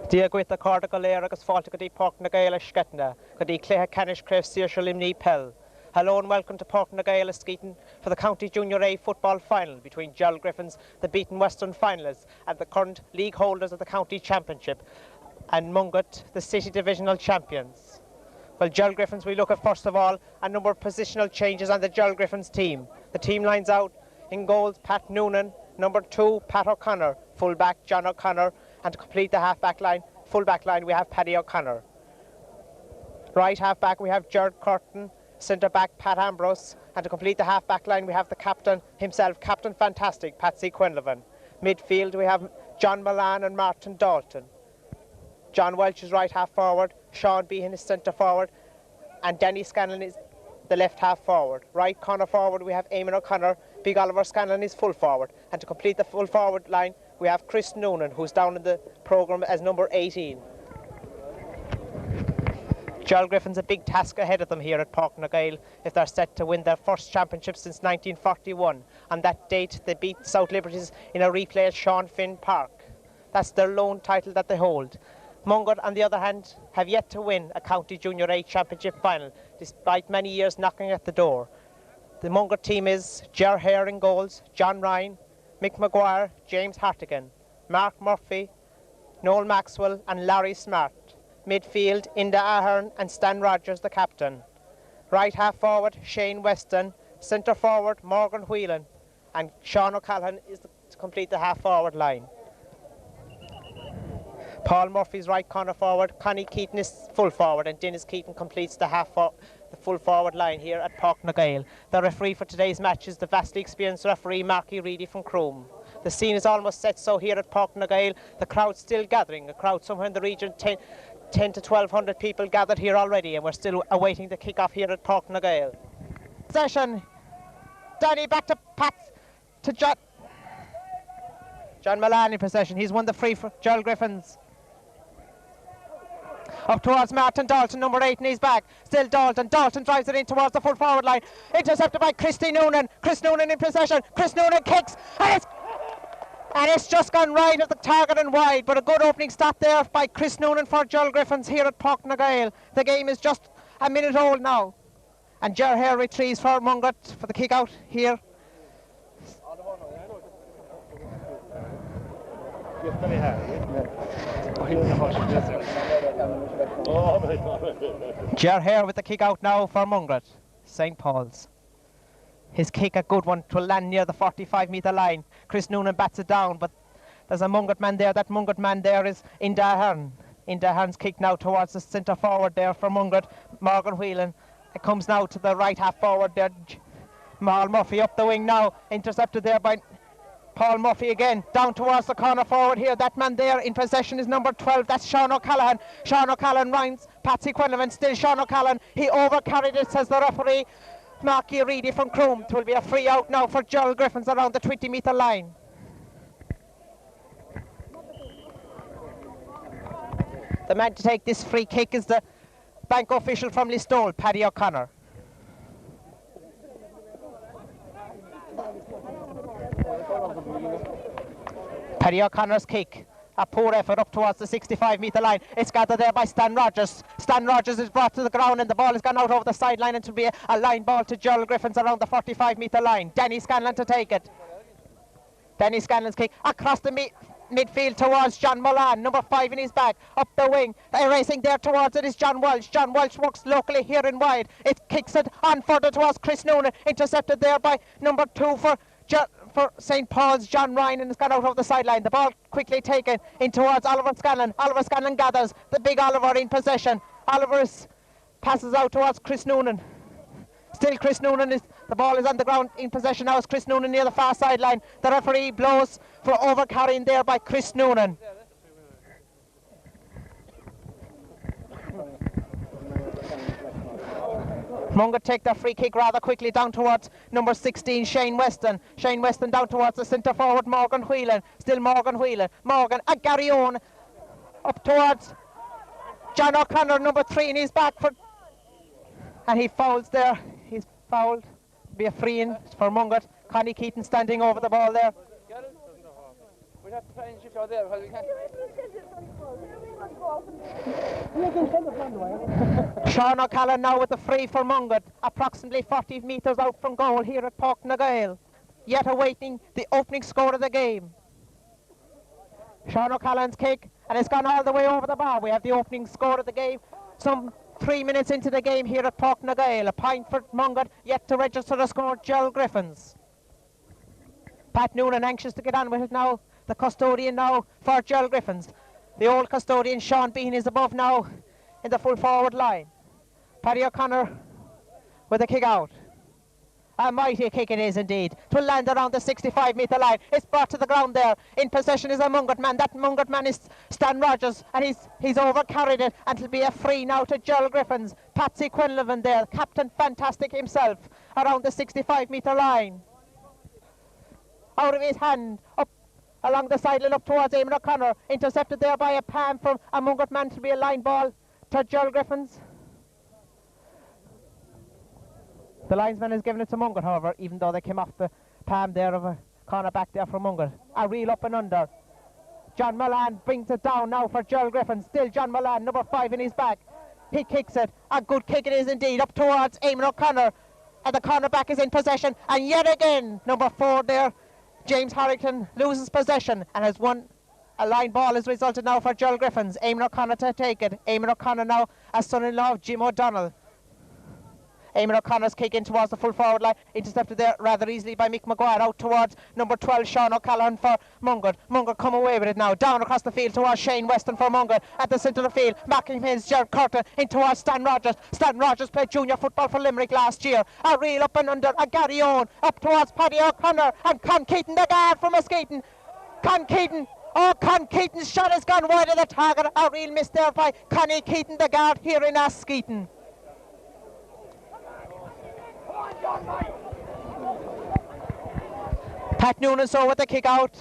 Dia gwyth y cord y goleir agos fault gyda Knockfierna Askeaton, gyda Cleha Canish Cref Sir Limni Pell. Hello and welcome to Knockfierna Askeaton for the County Junior A football final between Gerald Griffins, the beaten Western finalists, and the current league holders of the County Championship, and Mungret, the City Divisional champions. Well, Gerald Griffins, we look at first of all a number of positional changes on the Gerald Griffins team. The team lines out in goals, Pat Noonan, number 2, Pat O'Connor, full-back John O'Connor, and to complete the half-back line, full-back line, we have Paddy O'Connor. Right half-back, we have Gerard Curtin, centre-back Pat Ambrose, and to complete the half-back line, we have the captain himself, Captain Fantastic, Patsy Quinlivan. Midfield, we have John Milan and Martin Dalton. John Welch is right half-forward, Sean Behan is centre-forward, and Danny Scanlon is the left half-forward. Right corner-forward, we have Eamon O'Connor, Big Oliver Scanlon is full-forward. And to complete the full-forward line, we have Chris Noonan, who's down in the programme as number 18. Gerald Griffins a big task ahead of them here at Knockfierna if they're set to win their first championship since 1941. On that date, they beat South Liberties in a replay at Sean Finn Park. That's their lone title that they hold. Mungret, on the other hand, have yet to win a County Junior A Championship final, despite many years knocking at the door. The Mungret team is Ger Hare in goals, John Ryan, Mick Maguire, James Hartigan, Mark Murphy, Noel Maxwell and Larry Smart. Midfield, Inda Ahern and Stan Rogers, the captain. Right half forward, Shane Weston. Centre forward, Morgan Whelan. And Sean O'Callaghan is to complete the half forward line. Paul Murphy's right corner forward, Connie Keaton is full forward, and Dennis Keaton completes the full forward line here at Knockfierna. The referee for today's match is the vastly experienced referee Marky Reedy from Croom. The scene is almost set so here at Knockfierna. The crowd's still gathering, a crowd somewhere in the region, 10 to 1,200 people gathered here already, and we're still awaiting the kick-off here at Knockfierna. Possession, Danny back to Pat, to John Milan in possession. He's won the free for Gerald Griffins. Up towards Martin Dalton, number 8, and he's back. Still Dalton. Dalton drives it in towards the full forward line. Intercepted by Christy Noonan. Chris Noonan in possession. Chris Noonan kicks, and it's just gone right of the target and wide. But a good opening stop there by Chris Noonan for Gerald Griffins here at Knockfierna. The game is just a minute old now. And Ger Hare retrieves for Mungret for the kick out here. Ger Hare with the kick out now for Mungret, St. Paul's. His kick, a good one, to land near the 45-metre line. Chris Noonan bats it down, but there's a Mungret man there. That Mungret man there is Inda Ahern. Inda Ahern's kick now towards the centre forward there for Mungret, Morgan Whelan. It comes now to the right half forward there. Paul Murphy up the wing now, intercepted there by Paul Murphy again, down towards the corner forward here. That man there in possession is number 12, that's Sean O'Callaghan. Sean O'Callaghan runs, Patsy Quinlivan, still Sean O'Callaghan. He overcarried it, says the referee, Marky Reedy from Croom. It will be a free out now for Gerald Griffins around the 20-metre line. The man to take this free kick is the bank official from Listowel, Paddy O'Connor. Paddy O'Connor's kick, a poor effort up towards the 65-metre line. It's gathered there by Stan Rogers. Stan Rogers is brought to the ground and the ball has gone out over the sideline, and it will be a line ball to Gerald Griffins around the 45-metre line. Danny Scanlon to take it. Danny Scanlon's kick across the midfield towards John Milan, number 5 in his back, up the wing. Racing there towards it is John Welch. John Welch works locally here in wide. It kicks it on further towards Chris Noonan, intercepted there by number 2 for St. Paul's, John Ryan, and it's gone out over the sideline. The ball quickly taken in towards Oliver Scanlon. Oliver Scanlon gathers, the big Oliver in possession. Oliver is passes out towards Chris Noonan. Still Chris Noonan, the ball is on the ground. In possession now is Chris Noonan near the far sideline. The referee blows for overcarrying there by Chris Noonan. Mungret take their free kick rather quickly down towards number 16, Shane Weston. Shane Weston down towards the centre forward, Morgan Whelan. Still Morgan Whelan. Morgan and Gary Owen up towards John O'Connor, number 3, and he's back for... And he fouls there. He's fouled. Be a free in for Mungret. Connie Keaton standing over the ball there. We'll have to try and shift out there because we can't. Sean O'Callaghan now with the free for Mungret, approximately 40 metres out from goal here at Knockfierna, yet awaiting the opening score of the game. Sean O'Callaghan's kick, and it's gone all the way over the bar. We have the opening score of the game. Some 3 minutes into the game here at Knockfierna. A point for Mungret, yet to register the score, Gerald Griffins. Pat Noonan anxious to get on with it now. The custodian now for Gerald Griffins. The old custodian, Sean Bean, is above now in the full forward line. Paddy O'Connor with a kick out. A mighty kick it is indeed. To land around the 65-metre line. It's brought to the ground there. In possession is a Mungret man. That Mungret man is Stan Rogers, and he's overcarried it, and it'll be a free now to Gerald Griffins. Patsy Quinlivan there, Captain Fantastic himself, around the 65-metre line. Out of his hand, up along the sideline up towards Eamon O'Connor. Intercepted there by a palm from a Mungret man. To be a line ball to Gerald Griffins. The linesman has given it to Mungret, however, even though they came off the palm there of a corner back there from Mungret. A reel up and under. John Mullane brings it down now for Gerald Griffins. Still John Mullane, number 5 in his back. He kicks it. A good kick it is indeed, up towards Eamon O'Connor. And the cornerback is in possession. And yet again, number 4 there, James Harrington, loses possession and has won. A line ball has resulted now for Gerald Griffins. Eamon O'Connor to take it. Eamon O'Connor now a son-in-law of Jim O'Donnell. Eamon O'Connor's kick in towards the full forward line, intercepted there rather easily by Mick Maguire, out towards number 12, Sean O'Callaghan for Mungret. Mungret come away with it now, down across the field towards Shane Weston for Mungret, at the centre of the field, backing him is Gerard Curtin, in towards Stan Rogers. Stan Rogers played junior football for Limerick last year. A reel up and under, a Gary Owen, up towards Paddy O'Connor, and Con Keaton, the guard from Askeaton. Con Keaton, Con Keaton's shot has gone wide of the target. A real miss there by Connie Keaton, the guard here in Askeaton. Pat Noonan so with the kick out.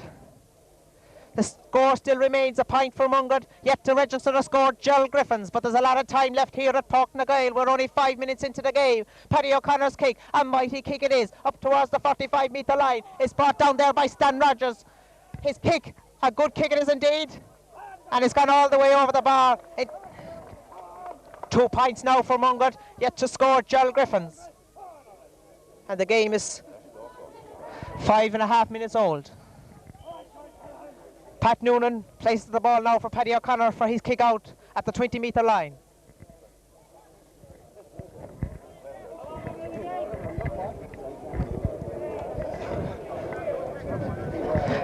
The score still remains a point for Mungret, yet to register the score, Gerald Griffins. But there's a lot of time left here at Knockfierna. We're only 5 minutes into the game. Paddy O'Connor's kick, a mighty kick it is, up towards the 45-metre line. It's brought down there by Stan Rogers. His kick, a good kick it is indeed, and it's gone all the way over the bar. 2 points now for Mungret, yet to score, Gerald Griffins. And the game is 5.5 minutes old. Pat Noonan places the ball now for Paddy O'Connor for his kick out at the 20-metre line.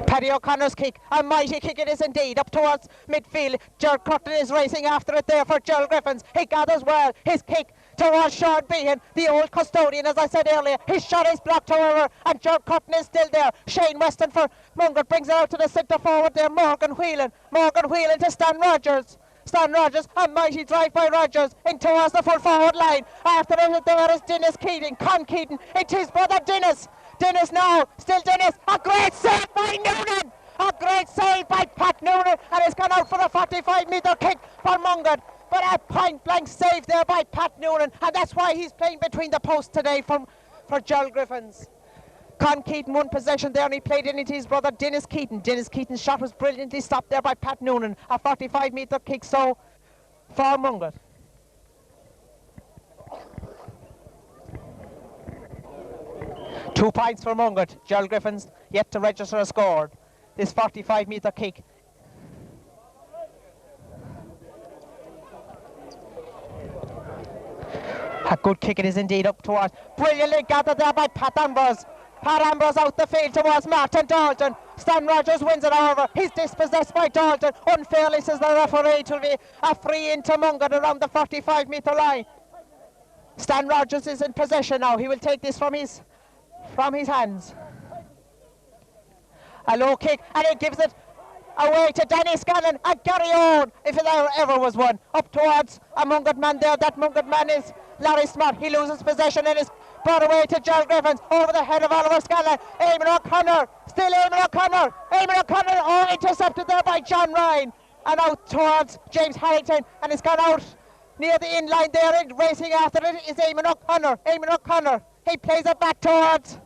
Paddy O'Connor's kick, a mighty kick it is indeed, up towards midfield. Gerald Curtin is racing after it there for Gerald Griffins. He gathers well, his kick towards Sean Behan, the old custodian, as I said earlier. His shot is blocked, however, and Gerald Curtin is still there. Shane Weston for Mungret brings it out to the centre forward there, Morgan Whelan. Morgan Whelan to Stan Rogers. Stan Rogers, a mighty drive by Rogers in towards the full forward line. After it there is Dennis Keating, Con Keating, it is brother Dennis. Dennis now, still Dennis, a great save by Noonan! A great save by Pat Noonan, and it's gone out for the 45-metre kick for Mungret. But a point-blank save there by Pat Noonan, and that's why he's playing between the posts today for Gerald Griffins. Con Keaton won possession there, and he played it into his brother Dennis Keaton. Dennis Keaton's shot was brilliantly stopped there by Pat Noonan. A 45-metre kick so for Mungret. Two points for Mungret. Gerald Griffins yet to register a score. This 45-metre kick. A good kick it is indeed, up towards. Brilliantly gathered there by Pat Ambrose. Pat Ambrose out the field towards Martin Dalton. Stan Rogers wins it over. He's dispossessed by Dalton. Unfairly, says the referee. It will be a free into Mungret around the 45-metre line. Stan Rogers is in possession now. He will take this from his hands. A low kick, and he gives it away to Danny Scanlon and Gary Owen, if there ever was one. Up towards a Mungret man there. That Mungret man is Larry Smart. He loses possession and is brought away to Gerald Griffins over the head of Oliver Scanlon. Eamon O'Connor, still Eamon O'Connor. Eamon O'Connor, oh, intercepted there by John Ryan. And out towards James Harrington, and it's gone out near the in-line there, and racing after it is Eamon O'Connor. Eamon O'Connor, he plays it back towards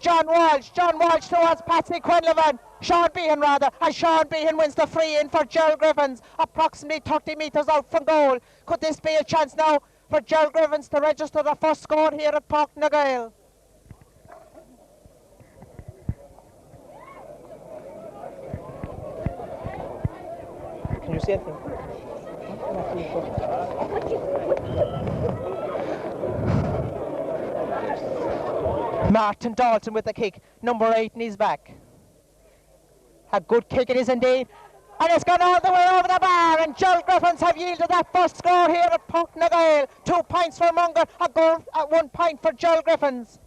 John Walsh towards Patsy Quinlivan. Sean Behan rather, and Sean Behan wins the free in for Gerald Griffins, approximately 30 metres out from goal. Could this be a chance now for Gerald Griffins to register the first score here at Páirc na Gael? Can you see anything? Martin Dalton with the kick, number 8 in his back. A good kick it is indeed, and it's gone all the way over the bar, and Gerald Griffins have yielded that first score here at Páirc na Gael. 2 points for Mungret, a goal at 1 point for Gerald Griffins.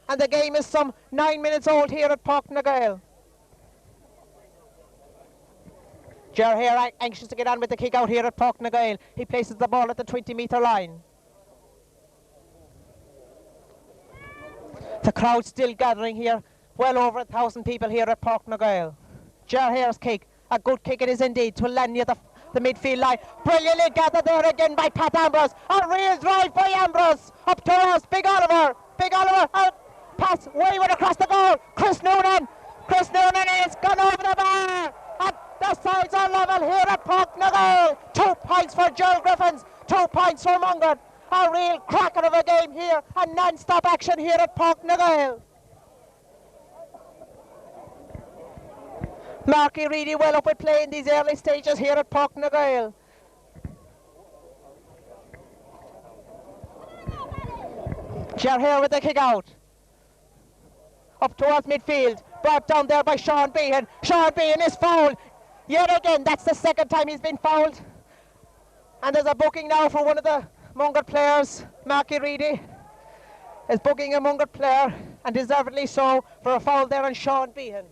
And the game is some 9 minutes old here at Páirc na Gael. Ger here anxious to get on with the kick out here at Páirc na Gael. He places the ball at the 20-metre line. The crowd still gathering here, well over 1,000 people here at Páirc na Gael. Ger Hare's kick, a good kick it is indeed, to land near the midfield line. Brilliantly gathered there again by Pat Ambrose. A real drive by Ambrose. Up to us, Big Oliver, pass wayward across the goal. Chris Noonan, and it's gone over the bar. And the sides are level here at Páirc na Gael. 2 points for Gerald Griffins, 2 points for Mungret. A real cracker of a game here, and non-stop action here at Páirc na Gael. Marky really well up with play in these early stages here at Páirc na Gael. Ger here with the kick out. Up towards midfield, brought down there by Sean Behan. Sean Behan is fouled. Yet again, that's the second time he's been fouled. And there's a booking now for one of the Mungret players. Marky Reedy is booking a Mungret player, and deservedly so, for a foul there on Sean Behan.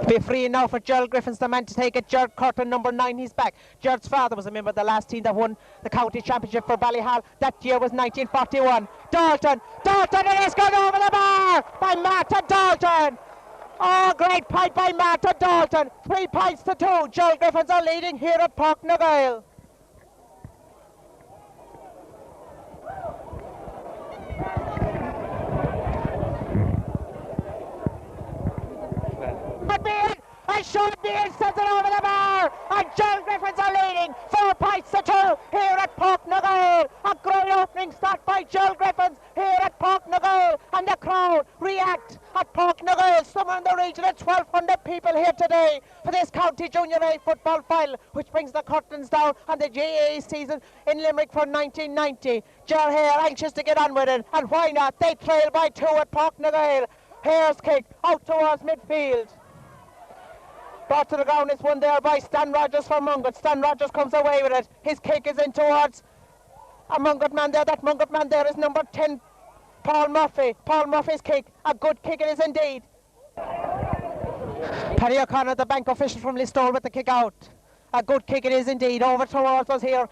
Be free now for Gerald Griffins, the man to take it. Gerald Curtin, number 9, he's back. Gerald's father was a member of the last team that won the county championship for Ballyhal. That year was 1941. Dalton, and it's gone over the bar by Martin Dalton. Oh, great point by Martin Dalton. 3 points to 2. Gerald Griffins are leading here at Páirc na Gael. And Sean Behan sends it over the bar, and Gerald Griffins are leading 4 points to 2 here at Páirc na Gael. A great opening start by Gerald Griffins here at Páirc na Gael, and the crowd react at Páirc na Gael. Somewhere in the region of 1,200 people here today for this County Junior A football final, which brings the curtains down on the GAA season in Limerick for 1990. Ger Hare anxious to get on with it, and why not? They trail by 2 at Páirc na Gael. Hare's kick out towards midfield. Brought to the ground, it's won there by Stan Rogers for Mungret. Stan Rogers comes away with it. His kick is in towards a Mungret man there. That Mungret man there is number 10, Paul Murphy. Paul Murphy's kick, a good kick it is indeed. Paddy O'Connor, the bank official from Listowel, with the kick out. A good kick it is indeed. Over towards us here.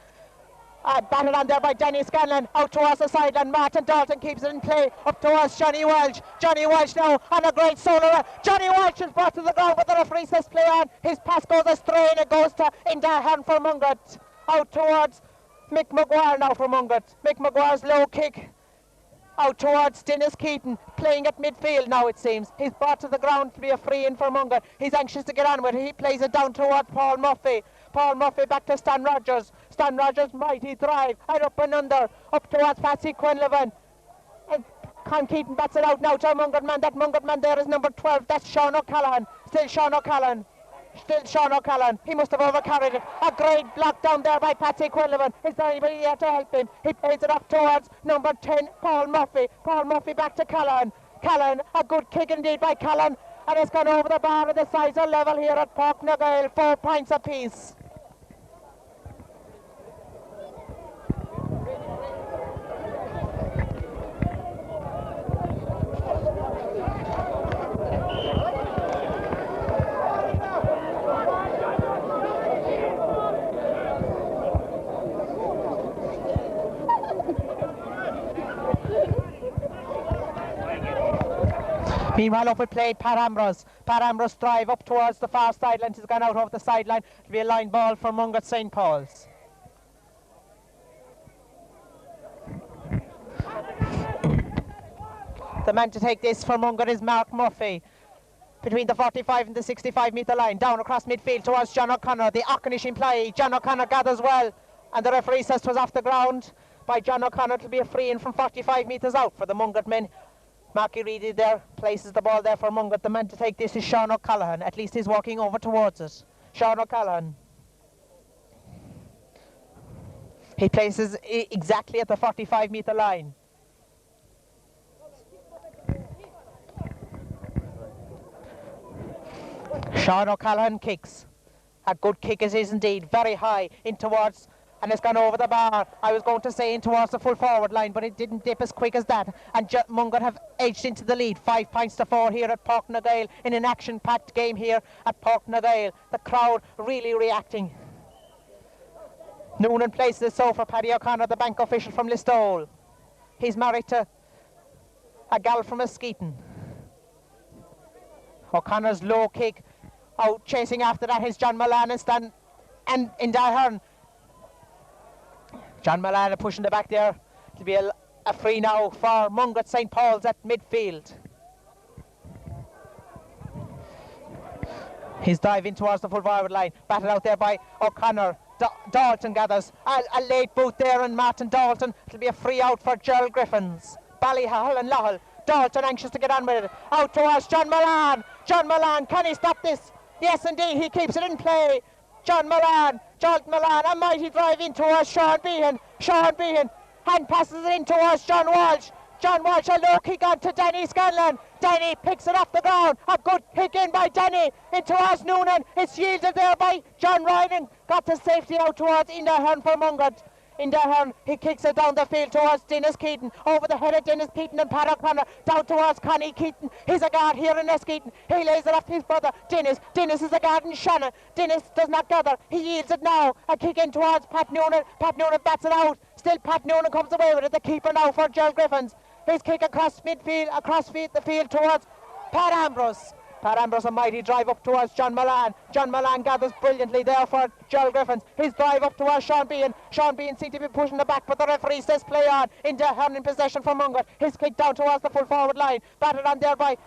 Batted on there by Danny Scanlon, out towards the side, and Martin Dalton keeps it in play, up towards Johnny Walsh. Johnny Walsh now on a great solo. Johnny Walsh is brought to the ground, but the referee says play on. His pass goes astray, and it goes to into hand for Mungret. Out towards Mick Maguire now for Mungret. Mick Maguire's low kick out towards Dennis Keaton, playing at midfield now it seems. He's brought to the ground to be a free in for Mungret. He's anxious to get on with it. He plays it down towards Paul Murphy. Paul Murphy back to Stan Rogers. Stan Rogers mighty drive, and up and under, up towards Patsy Quinlivan. And Con Keaton bats it out now to a Mungret man. That Mungret man there is number 12, that's Sean O'Callaghan. Still Sean O'Callaghan. He must have overcarried it. A great block down there by Patsy Quinlivan. Is there anybody there to help him? He plays it up towards number 10, Paul Murphy. Paul Murphy back to Callaghan. Callaghan, a good kick indeed by Callaghan. And it's gone over the bar, and the sides are level here at Páirc na Gael. 4 points apiece. Meanwhile, up with play, Pat Ambrose. Pat Ambrose drive up towards the far sideline. He's gone out over the sideline. It'll be a line ball for Mungret St. Paul's. The man to take this for Mungret is Mark Murphy. Between the 45 and the 65 metre line, down across midfield towards John O'Connor. The Auchenish in play. John O'Connor gathers well, and the referee says 'twas off the ground by John O'Connor. It'll be a free in from 45 metres out for the Mungret men. Marky Reedy there places the ball there for Mungret. The man to take this is Sean O'Callaghan. At least he's walking over towards it. Sean O'Callaghan. He places exactly at the 45 metre line. Sean O'Callaghan kicks. A good kick it is indeed, very high in towards, and it's gone over the bar. I was going to say in towards the full forward line, but it didn't dip as quick as that. And Mungret have edged into the lead, 5 points to 4 here at Portnagale in an action-packed game here at Portnagale. The crowd really reacting. Noonan places it so for Paddy O'Connor, the bank official from Listowel. He's married to a gal from Askeaton. O'Connor's low kick. Out chasing after that is John Milan and in Dahern. John Milan pushing the back there. It'll be a free now for Mungret St. Paul's at midfield. He's diving towards the full forward line. Batted out there by O'Connor. Dalton gathers. A late boot there and Martin Dalton. It'll be a free out for Gerald Griffins. Ballyhall and Lohal. Dalton anxious to get on with it. Out towards John Milan. John Milan, can he stop this? Yes, indeed, he keeps it in play. John Milan, a mighty drive in towards Sean Behan. Sean Behan hand passes it in towards John Walsh. John Walsh, a low kick on to Denny Scanlon. Denny picks it off the ground. A good kick in by Denny in towards Noonan. It's yielded there by John Ryan. Got the safety out towards Indahern for Mungret. Indahern, he kicks it down the field towards Dennis Keaton. Over the head of Dennis Keaton and Pat O'Connor. Down towards Connie Keaton. He's a guard here in Askeaton. He lays it off to his brother, Dennis. Dennis is a guard in Shannon. Dennis does not gather. He yields it now. A kick in towards Pat Noonan. Pat Noonan bats it out. Still Pat Noonan comes away with it. The keeper now for Gerald Griffins. His kick across midfield, the field towards Pat Ambrose. Pat Ambrose, a mighty drive up towards John Milan. John Milan gathers brilliantly there for Gerald Griffins. His drive up towards Sean Behan. Sean Behan seems to be pushing the back, but the referee says play on. Indahern in possession for Mungret. His kick down towards the full forward line. Batted on there by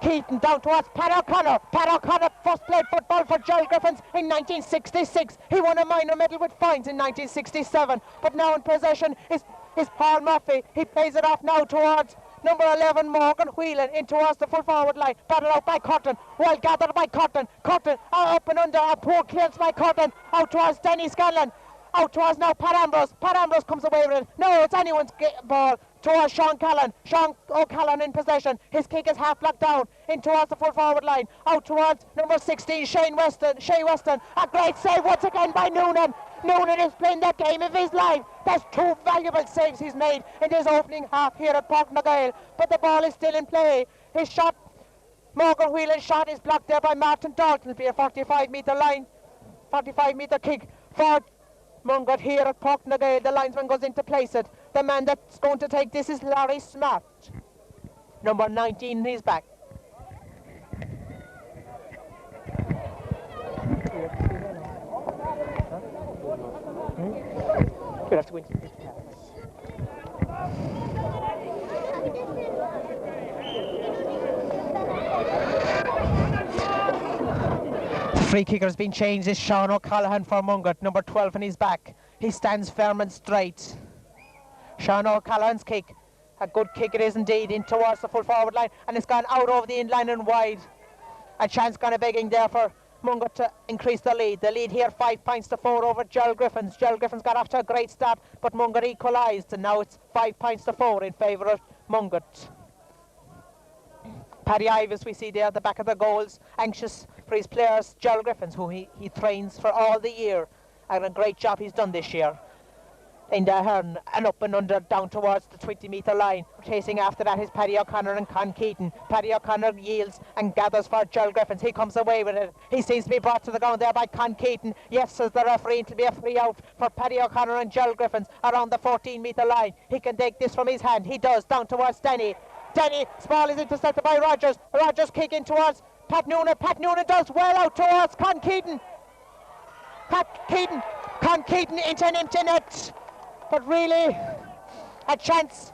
Keaton, down towards Pat O'Connor. Pat O'Connor first played football for Gerald Griffins in 1966. He won a minor medal with fines in 1967. But now in possession is Paul Murphy. He plays it off now towards number 11, Morgan Whelan, in towards the full forward line. Battled out by Curtin. Well gathered by Curtin. Curtin up and under. A poor clearance by Curtin. Out towards Denny Scanlon. Out towards now Pat Ambrose. Pat Ambrose comes away with it. No, it's anyone's ball. Towards Sean Callan. Sean O'Callaghan in possession. His kick is half blocked down. In towards the full forward line. Out towards number 16, Shea Weston. A great save once again by Noonan. Noonan is playing that game of his life. That's 2 valuable saves he's made in his opening half here at Portnagale. But the ball is still in play. His shot, Morgan Whelan's shot, is blocked there by Martin Dalton. It'll be a 45 metre kick for Mungret here at Portnagale. The linesman goes in to place it. The man that's going to take this is Larry Smart. Number 19 in his back. We'll have to win. Free kicker has been changed. It's Sean O'Callaghan for Mungret, number 12 in his back. He stands firm and straight. Sean O'Callaghan's kick. A good kick it is indeed, in towards the full forward line, and it's gone out over the in-line and wide. A chance kind of begging there for Mungret to increase the lead. The lead here 5 points to 4 over Gerald Griffins. Gerald Griffins got off to a great start, but Mungret equalised, and now it's 5 points to 4 in favour of Mungret. Paddy Ives we see there at the back of the goals, anxious for his players. Gerald Griffins, who he trains for all the year, and a great job he's done this year. In the Hearn, and up and under, down towards the 20 metre line. Chasing after that is Paddy O'Connor and Con Keaton. Paddy O'Connor yields and gathers for Gerald Griffins. He comes away with it. He seems to be brought to the ground there by Con Keaton. Yes, says the referee, it'll be a free out for Paddy O'Connor and Gerald Griffins around the 14 metre line. He can take this from his hand. He does, down towards Denny. Denny. Small is intercepted by Rogers. Rogers kick in towards Pat Noonan. Pat Noonan does well out towards Con Keaton. Con Keaton into an empty net. But really, a chance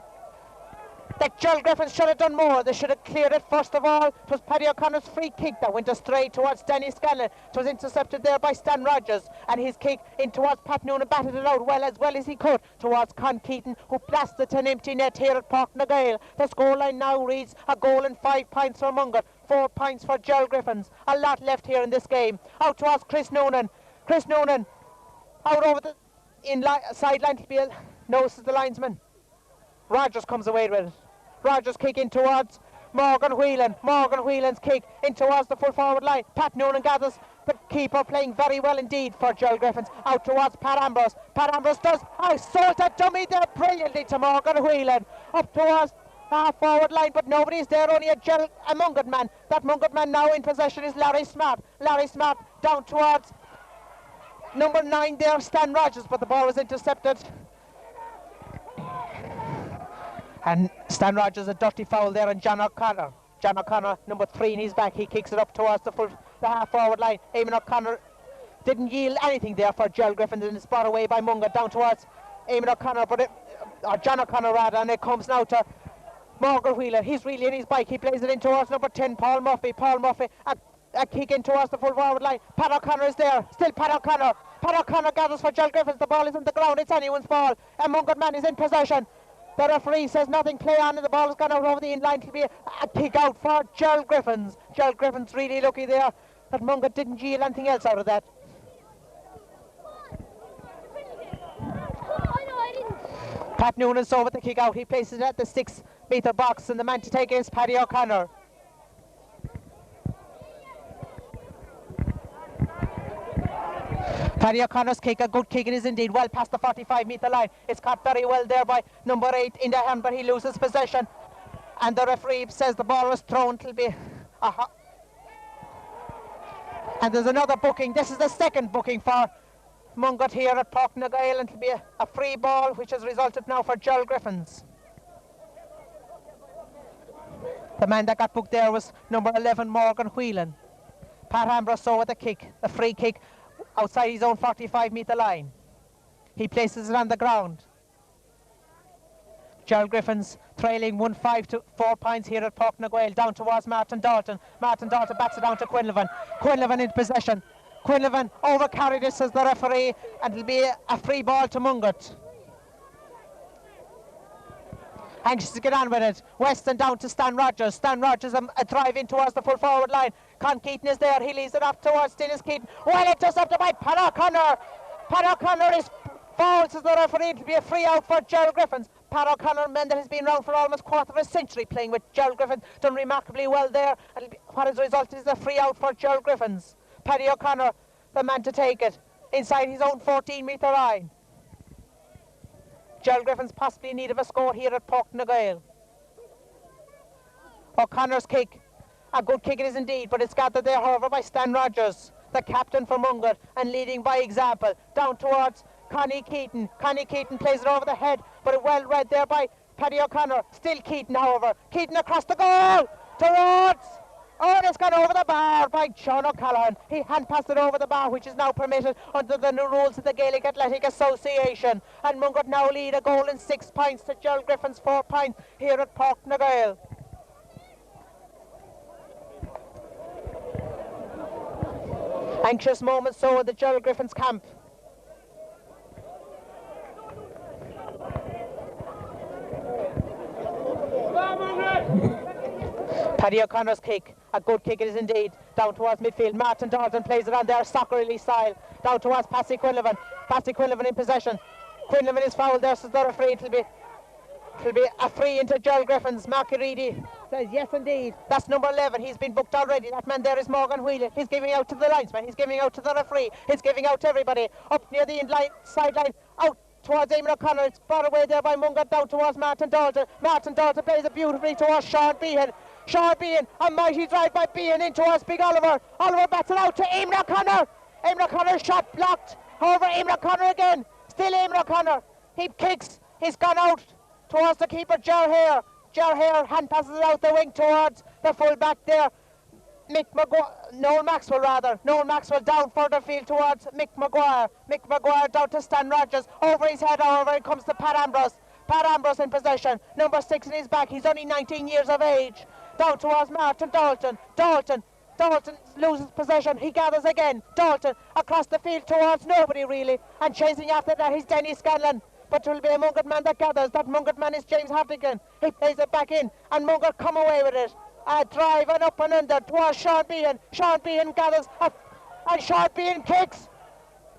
that Gerald Griffins should have done more. They should have cleared it first of all. It was Paddy O'Connor's free kick that went astray towards Danny Scanlon. It was intercepted there by Stan Rogers, and his kick in towards Pat Noonan batted it out well as he could towards Con Keaton, who blasted an empty net here at Páirc na Gael. The scoreline now reads a goal and 5 points for Mungret, 4 points for Gerald Griffins. A lot left here in this game. Out towards Chris Noonan. Chris Noonan out over the sideline to be notices the linesman. Rogers comes away with it. Rogers kick in towards Morgan Whelan. Morgan Whelan's kick in towards the full forward line. Pat Noonan gathers the keeper, playing very well indeed for Gerald Griffins. Out towards Pat Ambrose. Pat Ambrose does assault a dummy there brilliantly to Morgan Whelan. Up towards half forward line, but nobody's there, only a Mungret man. That Mungret man now in possession is Larry Smart. Larry Smart down towards number 9 there, Stan Rogers, but the ball was intercepted. And Stan Rogers, a dirty foul there on John O'Connor. John O'Connor, number 3 in his back, he kicks it up towards the half forward line. Eamon O'Connor didn't yield anything there for Gerald Griffins, and it's brought away by Mungret down towards Eamon O'Connor, or John O'Connor rather, and it comes now to Morgan Whelan. He's really in his bike, he plays it in towards number 10, Paul Murphy. Paul Murphy, a kick in towards the full forward line. Pat O'Connor is there, still Pat O'Connor. Pat O'Connor gathers for Gerald Griffins, the ball is on the ground, it's anyone's ball. A Mungret man is in possession. The referee says nothing, play on, and the ball has gone out over the in-line. It'll be a kick out for Gerald Griffins. Gerald Griffins really lucky there that Mungret didn't yield anything else out of that. Pat Noonan saw with the kick out. He places it at the 6-metre box, and the man to take is Paddy O'Connor. Paddy O'Connor's kick, a good kick it is indeed, well past the 45-metre line. It's caught very well there by number 8 in the hand, but he loses possession. And the referee says the ball was thrown. It'll be and there's another booking. This is the second booking for Mungret here at Páirc na Gael, and it'll be a free ball, which has resulted now for Gerald Griffins. The man that got booked there was number 11, Morgan Whelan. Pat Ambrose saw with a kick, a free kick, outside his own 45-metre line. He places it on the ground. Gerald Griffins trailing 1-5 to 4 points here at Páirc na Gael, down towards Martin Dalton. Martin Dalton bats it down to Quinlivan. Quinlivan in possession. Quinlivan overcarried this as the referee, and it'll be a free ball to Mungret. Anxious to get on with it. Weston down to Stan Rogers. Stan Rogers a drive in towards the full forward line. Con Keaton is there. He leaves it off towards Dennis Keaton. Well intercepted by Pat O'Connor. Pat O'Connor is fouls as the referee. It'll be a free out for Gerald Griffins. Pat O'Connor, man that has been around for almost quarter of a century playing with Gerald Griffins, done remarkably well there. And what has resulted is a free out for Gerald Griffins. Paddy O'Connor, the man to take it, inside his own 14-metre line. Gerald Griffins possibly in need of a score here at Páirc na Gael. O'Connor's kick, a good kick it is indeed, but it's gathered there however by Stan Rogers, the captain for Mungret, and leading by example, down towards Connie Keaton. Connie Keaton plays it over the head, but it well read there by Paddy O'Connor. Still Keaton however. Keaton across the goal towards... Oh, and it's gone over the bar by Sean O'Callaghan. He hand passed it over the bar, which is now permitted under the new rules of the Gaelic Athletic Association. And Mungret now lead a goal and 6 points to Gerald Griffins 4 points here at Páirc na Gael. Anxious moments so in the Gerald Griffins camp. Paddy O'Connor's kick, a good kick it is indeed, down towards midfield. Martin Dalton plays it on there, soccer-release style, down towards Patsy Quinlivan. Patsy Quinlivan in possession. Quinlivan is fouled there, says the referee. It'll be a free into Gerald Griffins. Mark Reedy says yes indeed. That's number 11. He's been booked already. That man there is Morgan Whelan. He's giving out to the linesman. He's giving out to the referee. He's giving out to everybody. Up near the sideline, out towards Eamon O'Connor. It's brought away there by Mungret, down towards Martin Dalton. Martin Dalton plays it beautifully towards Sean Behan. Sean Behan, a mighty drive by Behan in towards Big Oliver. Oliver bats it out to Eamon O'Connor. Eamon O'Connor's shot blocked. However, Eamon O'Connor again. Still Eamon O'Connor. He kicks. He's gone out towards the keeper, Ger Hare. Ger here, hand passes it out the wing towards the full back there. Noel Maxwell rather. Noel Maxwell down further field towards Mick Maguire. Mick Maguire down to Stan Rogers. Over his head, however, it comes to Pat Ambrose. Pat Ambrose in possession. Number 6 in his back. He's only 19 years of age. Down towards Martin Dalton. Dalton loses possession. He gathers again. Dalton across the field towards nobody really. And chasing after that is Denny Scanlon. But it will be a Mungret man that gathers. That Mungret man is James Hartigan. He plays it back in. And Mungret come away with it. Drive and up and under towards Sean Behan. Sean Behan gathers and Sean Behan kicks.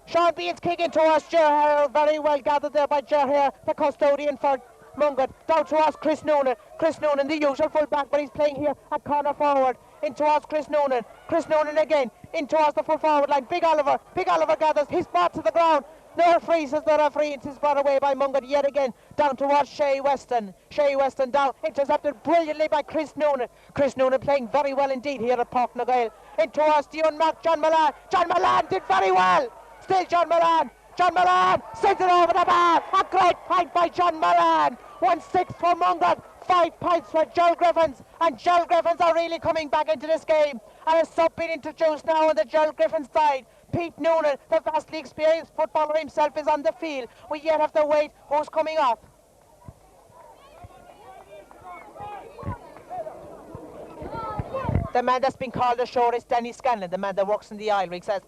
Sean Behan's kicking towards Ger Hare. Very well gathered there by Ger Hare, the custodian for Mungret. Down towards Chris Noonan. Chris Noonan, the usual full back, but he's playing here at corner forward. In towards Chris Noonan. Chris Noonan again. In towards the full forward line. Big Oliver. Big Oliver gathers. He's brought to the ground. No free, says the referee. It is brought away by Mungret yet again. Down towards Shay Weston. Shay Weston down. Intercepted brilliantly by Chris Noonan. Chris Noonan playing very well indeed here at Páirc na Gael. In towards the unmarked John Milan. John Milan did very well. Still John Milan. John Milan sends it over the bar. A great point by John Milan. 1-6 for Mungret. 5 points for Gerald Griffins. And Gerald Griffins are really coming back into this game. And a sub being introduced now on the Gerald Griffins side. Pete Noonan, the vastly experienced footballer himself, is on the field. We yet have to wait who's coming up. The man that's been called ashore is Danny Scanlon, the man that works in the aisle. He says,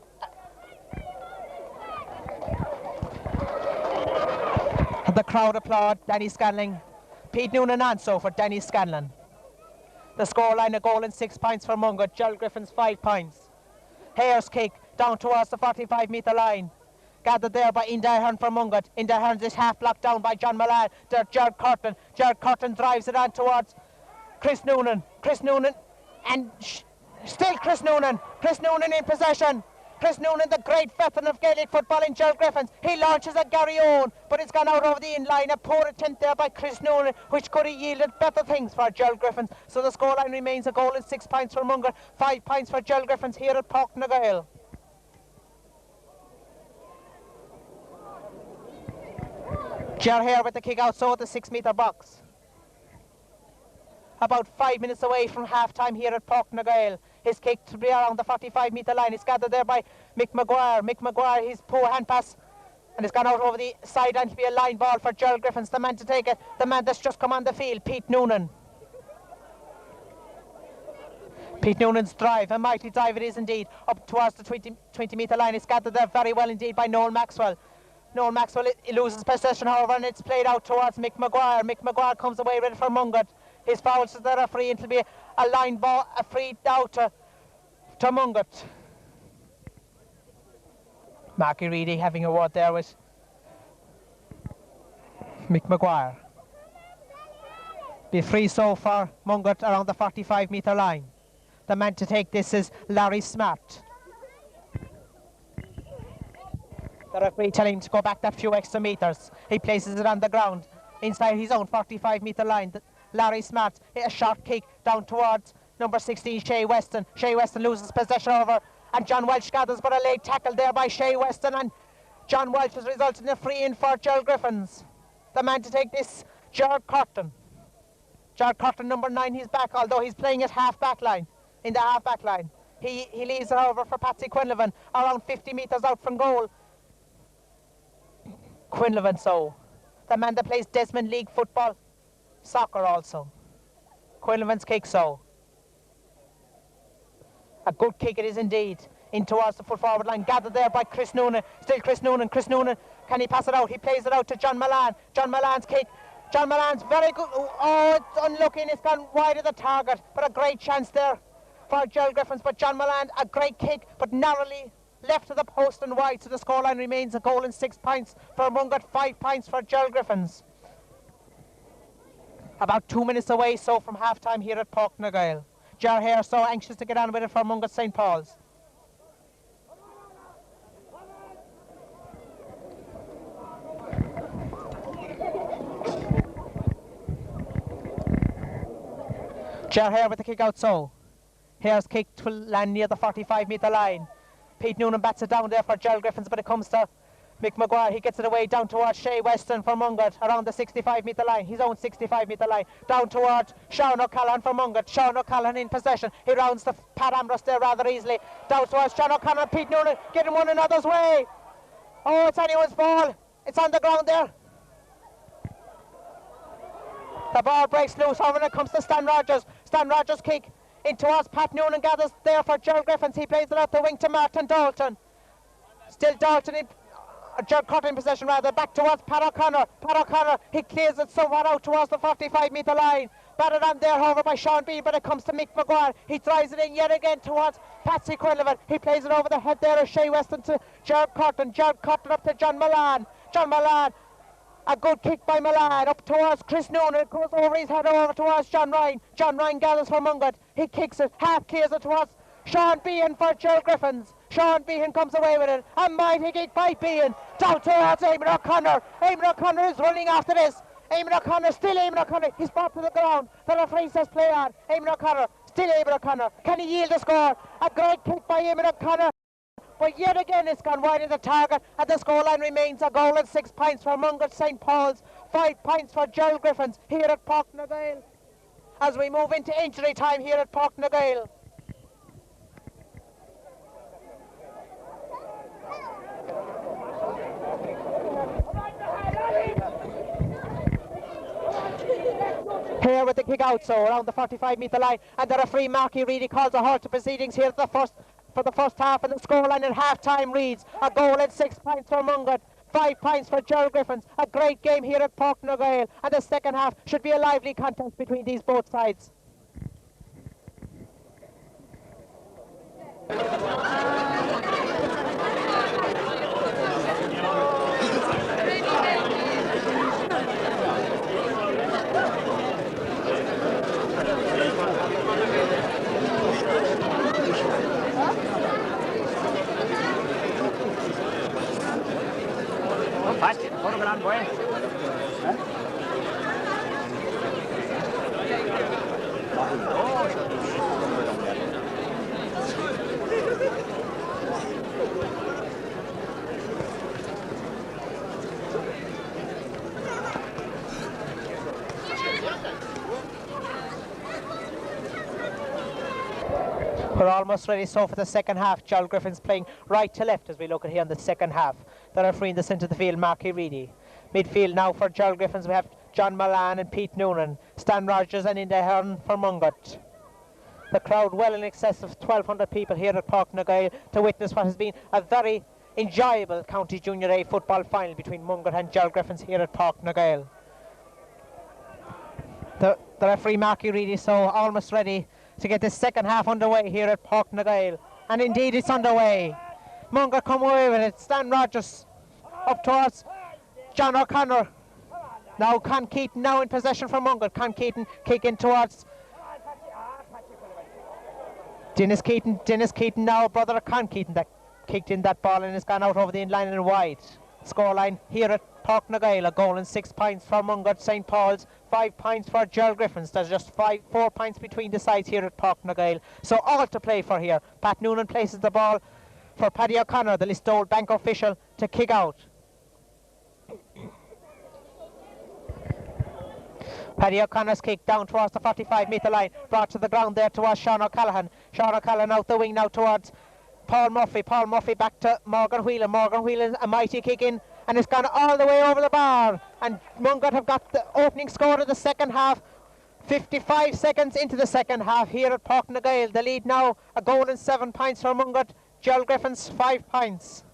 the crowd applaud Danny Scanlon. Pete Noonan answer for Danny Scanlon. The scoreline, a goal and 6 points for Mungret. Gerald Griffins 5 points. Hare's kick down towards the 45-metre line. Gathered there by Indahern for Mungret. Indahern is half blocked down by John Milan. There's Gerard Curtin. Gerard Curtin drives it on towards Chris Noonan. Chris Noonan and still Chris Noonan. Chris Noonan in possession. Chris Noonan, the great veteran of Gaelic football in Gerald Griffins. He launches at Gary Owen, but it's gone out over the in-line. A poor attempt there by Chris Noonan, which could have yielded better things for Gerald Griffins. So the scoreline remains a goal and 6 points for Mungret. 5 points for Gerald Griffins here at Páirc na Gael. Ger here with the kick out, so at the 6-metre box. About 5 minutes away from half-time here at Páirc na Gael. His kick to be around the 45-metre line. It's gathered there by Mick Maguire. Mick Maguire, his poor hand pass. And it's gone out over the sideline to be a line ball for Gerald Griffins. The man to take it, the man that's just come on the field, Pete Noonan. Pete Noonan's drive, a mighty drive it is indeed, up towards the 20-metre line. It's gathered there very well indeed by Noel Maxwell. Noel Maxwell he loses possession, however, and it's played out towards Mick Maguire. Mick Maguire comes away with it for Mungret. His foul to the referee, it'll be a line ball, a free out to Mungret. Marky Reedy having a word there with Mick Maguire. Be free so far, Mungret around the 45-metre line. The man to take this is Larry Smart. The referee telling him to go back that few extra metres. He places it on the ground inside his own 45-metre line. Larry Smart, a short kick down towards number 16, Shay Weston. Shay Weston loses possession over, and John Welch gathers, but a late tackle there by Shay Weston, and John Welch has resulted in a free in for Gerald Griffins. The man to take this, Gerard Curtin. Gerard Curtin, number 9, he's back, although he's playing at half-back line, in the half-back line. He leaves it over for Patsy Quinlivan, around 50 metres out from goal. Quinlivan, so the man that plays Desmond League football, soccer also. Quinlivan's kick, so a good kick it is indeed, in towards the full forward line, gathered there by Chris Noonan. Still Chris Noonan, can he pass it out? He plays it out to John Milan. John Milan's kick, John Milan's very good. Oh, it's unlucky and it's gone wide of the target, but a great chance there for Gerald Griffins. But John Milan, a great kick, but narrowly left of the post and wide, so the scoreline remains a goal and 6 points for Mungret, 5 points for Gerald Griffins. About 2 minutes away so from half-time here at Páirc na Gael. Ger here so anxious to get on with it for Mungret St. Paul's. Ger here with the kick out, so here's kick to land near the 45-metre line. Pete Noonan bats it down there for Gerald Griffins, but it comes to Mick Maguire, he gets it away down towards Shea Weston for Mungret around the 65-metre line, his own 65-metre line, down towards Sean O'Callaghan for Mungret. Sean O'Callaghan in possession, he rounds the Pat Ambrose there rather easily, down towards Sean O'Callaghan, Pete Noonan getting one another's way. Oh, it's anyone's ball, it's on the ground there. The ball breaks loose, over it comes to Stan Rogers. Stan Rogers kick in towards Pat Noonan, gathers there for Gerald Griffins, he plays it out the wing to Martin Dalton. Still Dalton in Gerald Cutter in possession rather, back towards Pat O'Connor. Pat O'Connor, he clears it somewhat out towards the 45-metre line. Batted on there, however, by Sean Bean, but it comes to Mick Maguire. He drives it in yet again towards Patsy Quinlivan. He plays it over the head there of Shea Weston to Gerald Cotton. Gerald Cotton up to John Milan. John Milan, a good kick by Milan, up towards Chris Noonan. It goes over his head over towards John Ryan. John Ryan gathers for Mungret. He kicks it, half clears it towards Sean Bean for Gerald Griffins. Sean Behan comes away with it. A mighty kick by Behan. Down towards Eamon O'Connor. Eamon O'Connor is running after this. Eamon O'Connor, still Eamon O'Connor. He's brought to the ground. The referee says play on. Eamon O'Connor, still Eamon O'Connor. Can he yield the score? A great kick by Eamon O'Connor. But yet again it's gone wide of the target, and the scoreline remains a goal and 6 points for Mungret St. Paul's, 5 points for Gerald Griffins here at Páirc na Gael. As we move into injury time here at Páirc na Gael. Here with the kick out, so around the 45-metre line, and the referee Marky Reedy calls a halt to proceedings here at for the first half, and the scoreline at half-time reads a goal and 6 points for Mungret, 5 points for Gerald Griffins. A great game here at Páirc na Gael, and the second half should be a lively contest between these both sides. We're almost ready so for the second half. Gerald Griffins playing right to left as we look at here in the second half. The referee in the centre of the field, Marky Reedy. Midfield now for Gerald Griffins we have John Milan and Pete Noonan. Stan Rogers and Inda Hearn for Mungret. The crowd well in excess of 1,200 people here at Páirc na Gael to witness what has been a very enjoyable County Junior A football final between Mungret and Gerald Griffins here at Páirc na Gael. The referee Marky Reedy is so almost ready to get this second half underway here at Páirc na Gael, and indeed it's underway. Mungret come away with it. Stan Rogers up towards John O'Connor. Now Con Keaton now in possession for Mungret. Con Keaton kicking towards Dennis Keaton now, brother of Con Keaton, that kicked in that ball and it's gone out over the in-line and wide. Scoreline here at Páirc na Gael, a goal and 6 points for Mungret St. Paul's, 5 points for Gerald Griffins. There's just 4 points between the sides here at Páirc na Gael. So all to play for here. Pat Noonan places the ball for Paddy O'Connor, the Listowel bank official, to kick out. Paddy O'Connor's kick down towards the 45-metre line, brought to the ground there towards Sean O'Callaghan. Sean O'Callaghan out the wing now towards Paul Murphy. Paul Murphy back to Morgan Whelan. Morgan Whelan, a mighty kick in, and it's gone all the way over the bar. And Mungret have got the opening score of the second half. 55 seconds into the second half here at Páirc na Gael. The lead now, a goal and 7 points for Mungret. Gerald Griffins, 5 points.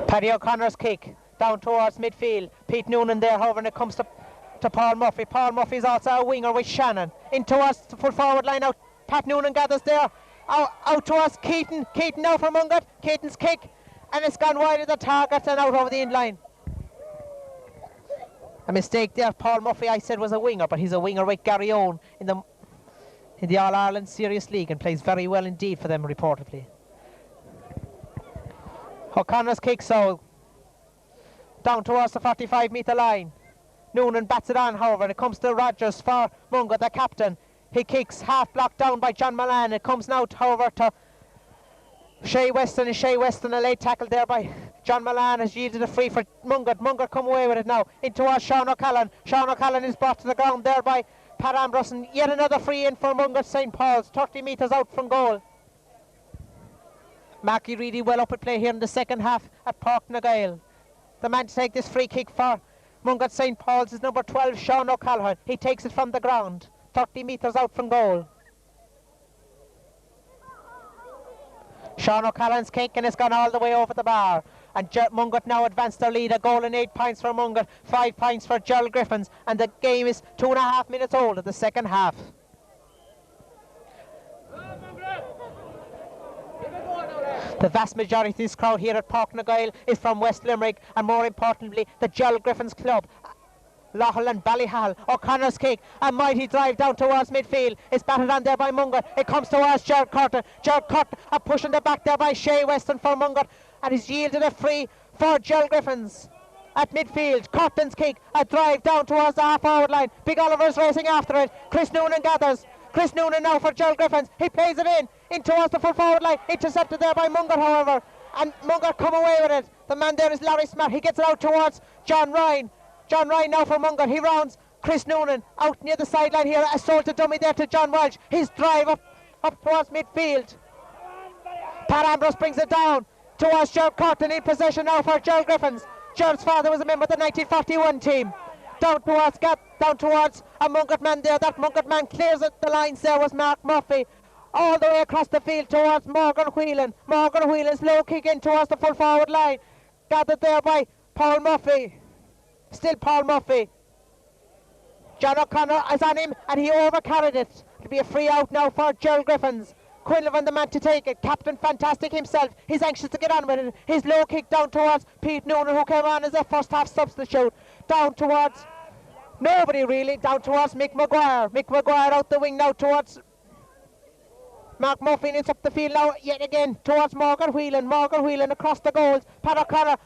Paddy O'Connor's kick down towards midfield. Pete Noonan there, however, when it comes to Paul Murphy. Paul Murphy is also a winger with Shannon. In towards the full forward line out. Pat Noonan gathers there. Out towards Keaton. Keaton now for Mungret. Keaton's kick, and it's gone wide of the target and out over the in line. A mistake there. Paul Murphy, I said, was a winger, but he's a winger with Gary Owen in the All-Ireland Serious League and plays very well indeed for them, reportedly. O'Connor's kick, so down towards the 45-metre line. Noonan bats it on, however, and it comes to Rogers for Mungret, the captain. He kicks, half blocked down by John Milan. It comes now, however, to Shay Weston, and Shay Weston, a late tackle there by John Milan, has yielded a free for Mungret. Mungret come away with it now into Sean O'Callaghan. Sean O'Callaghan is brought to the ground there by Pat Ambrose, and yet another free in for Mungret St. Paul's, 30 metres out from goal. Marky really well up at play here in the second half at Páirc na Gael. The man to take this free kick for Mungret St. Paul's is number 12, Sean O'Callaghan. He takes it from the ground, 30 metres out from goal. Sean O'Callaghan's kick, and it's gone all the way over the bar. And Mungret now advance their lead, a goal and 8 points for Mungret, 5 points for Gerald Griffins, and the game is 2.5 minutes old at the second half. The vast majority of this crowd here at Páirc na Gael is from West Limerick, and more importantly, the Gerald Griffins club. Lochel and Ballyhall. O'Connor's kick, a mighty drive down towards midfield. It's batted on there by Mungret. It comes towards Gerald Curtin. Gerald Curtin, a push in the back there by Shay Weston for Mungret, and he's yielded a free for Gerald Griffins. At midfield, Curtin's kick, a drive down towards the half-forward line. Big Oliver's racing after it. Chris Noonan gathers. Chris Noonan now for Gerald Griffins. He plays it in towards the full forward line. Intercepted there by Mungret, however, and Mungret come away with it. The man there is Larry Smart. He gets it out towards John Ryan. John Ryan now for Mungret. He rounds Chris Noonan out near the sideline here. A soldier dummy there to John Walsh. His drive up towards midfield. Pat Ambrose brings it down towards Gerald Curtin, in possession now for Gerald Griffins. Gerald's father was a member of the 1941 team. Down towards a Mungret man there. That Mungret man clears it. The lines there was Mark Murphy. All the way across the field towards Morgan Whelan. Morgan Whelan's low kick in towards the full forward line. Gathered there by Paul Murphy. Still Paul Murphy. John O'Connor is on him, and he overcarried it. It'll be a free out now for Gerald Griffins. Quinlivan the man to take it. Captain Fantastic himself. He's anxious to get on with it. His low kick down towards Pete Noonan, who came on as a first half substitute. Down towards nobody really. Down towards Mick Maguire. Mick Maguire out the wing now towards Mark Murphy, and it's up the field now yet again towards Morgan Whelan. Morgan Whelan across the goals. Pat O'Connor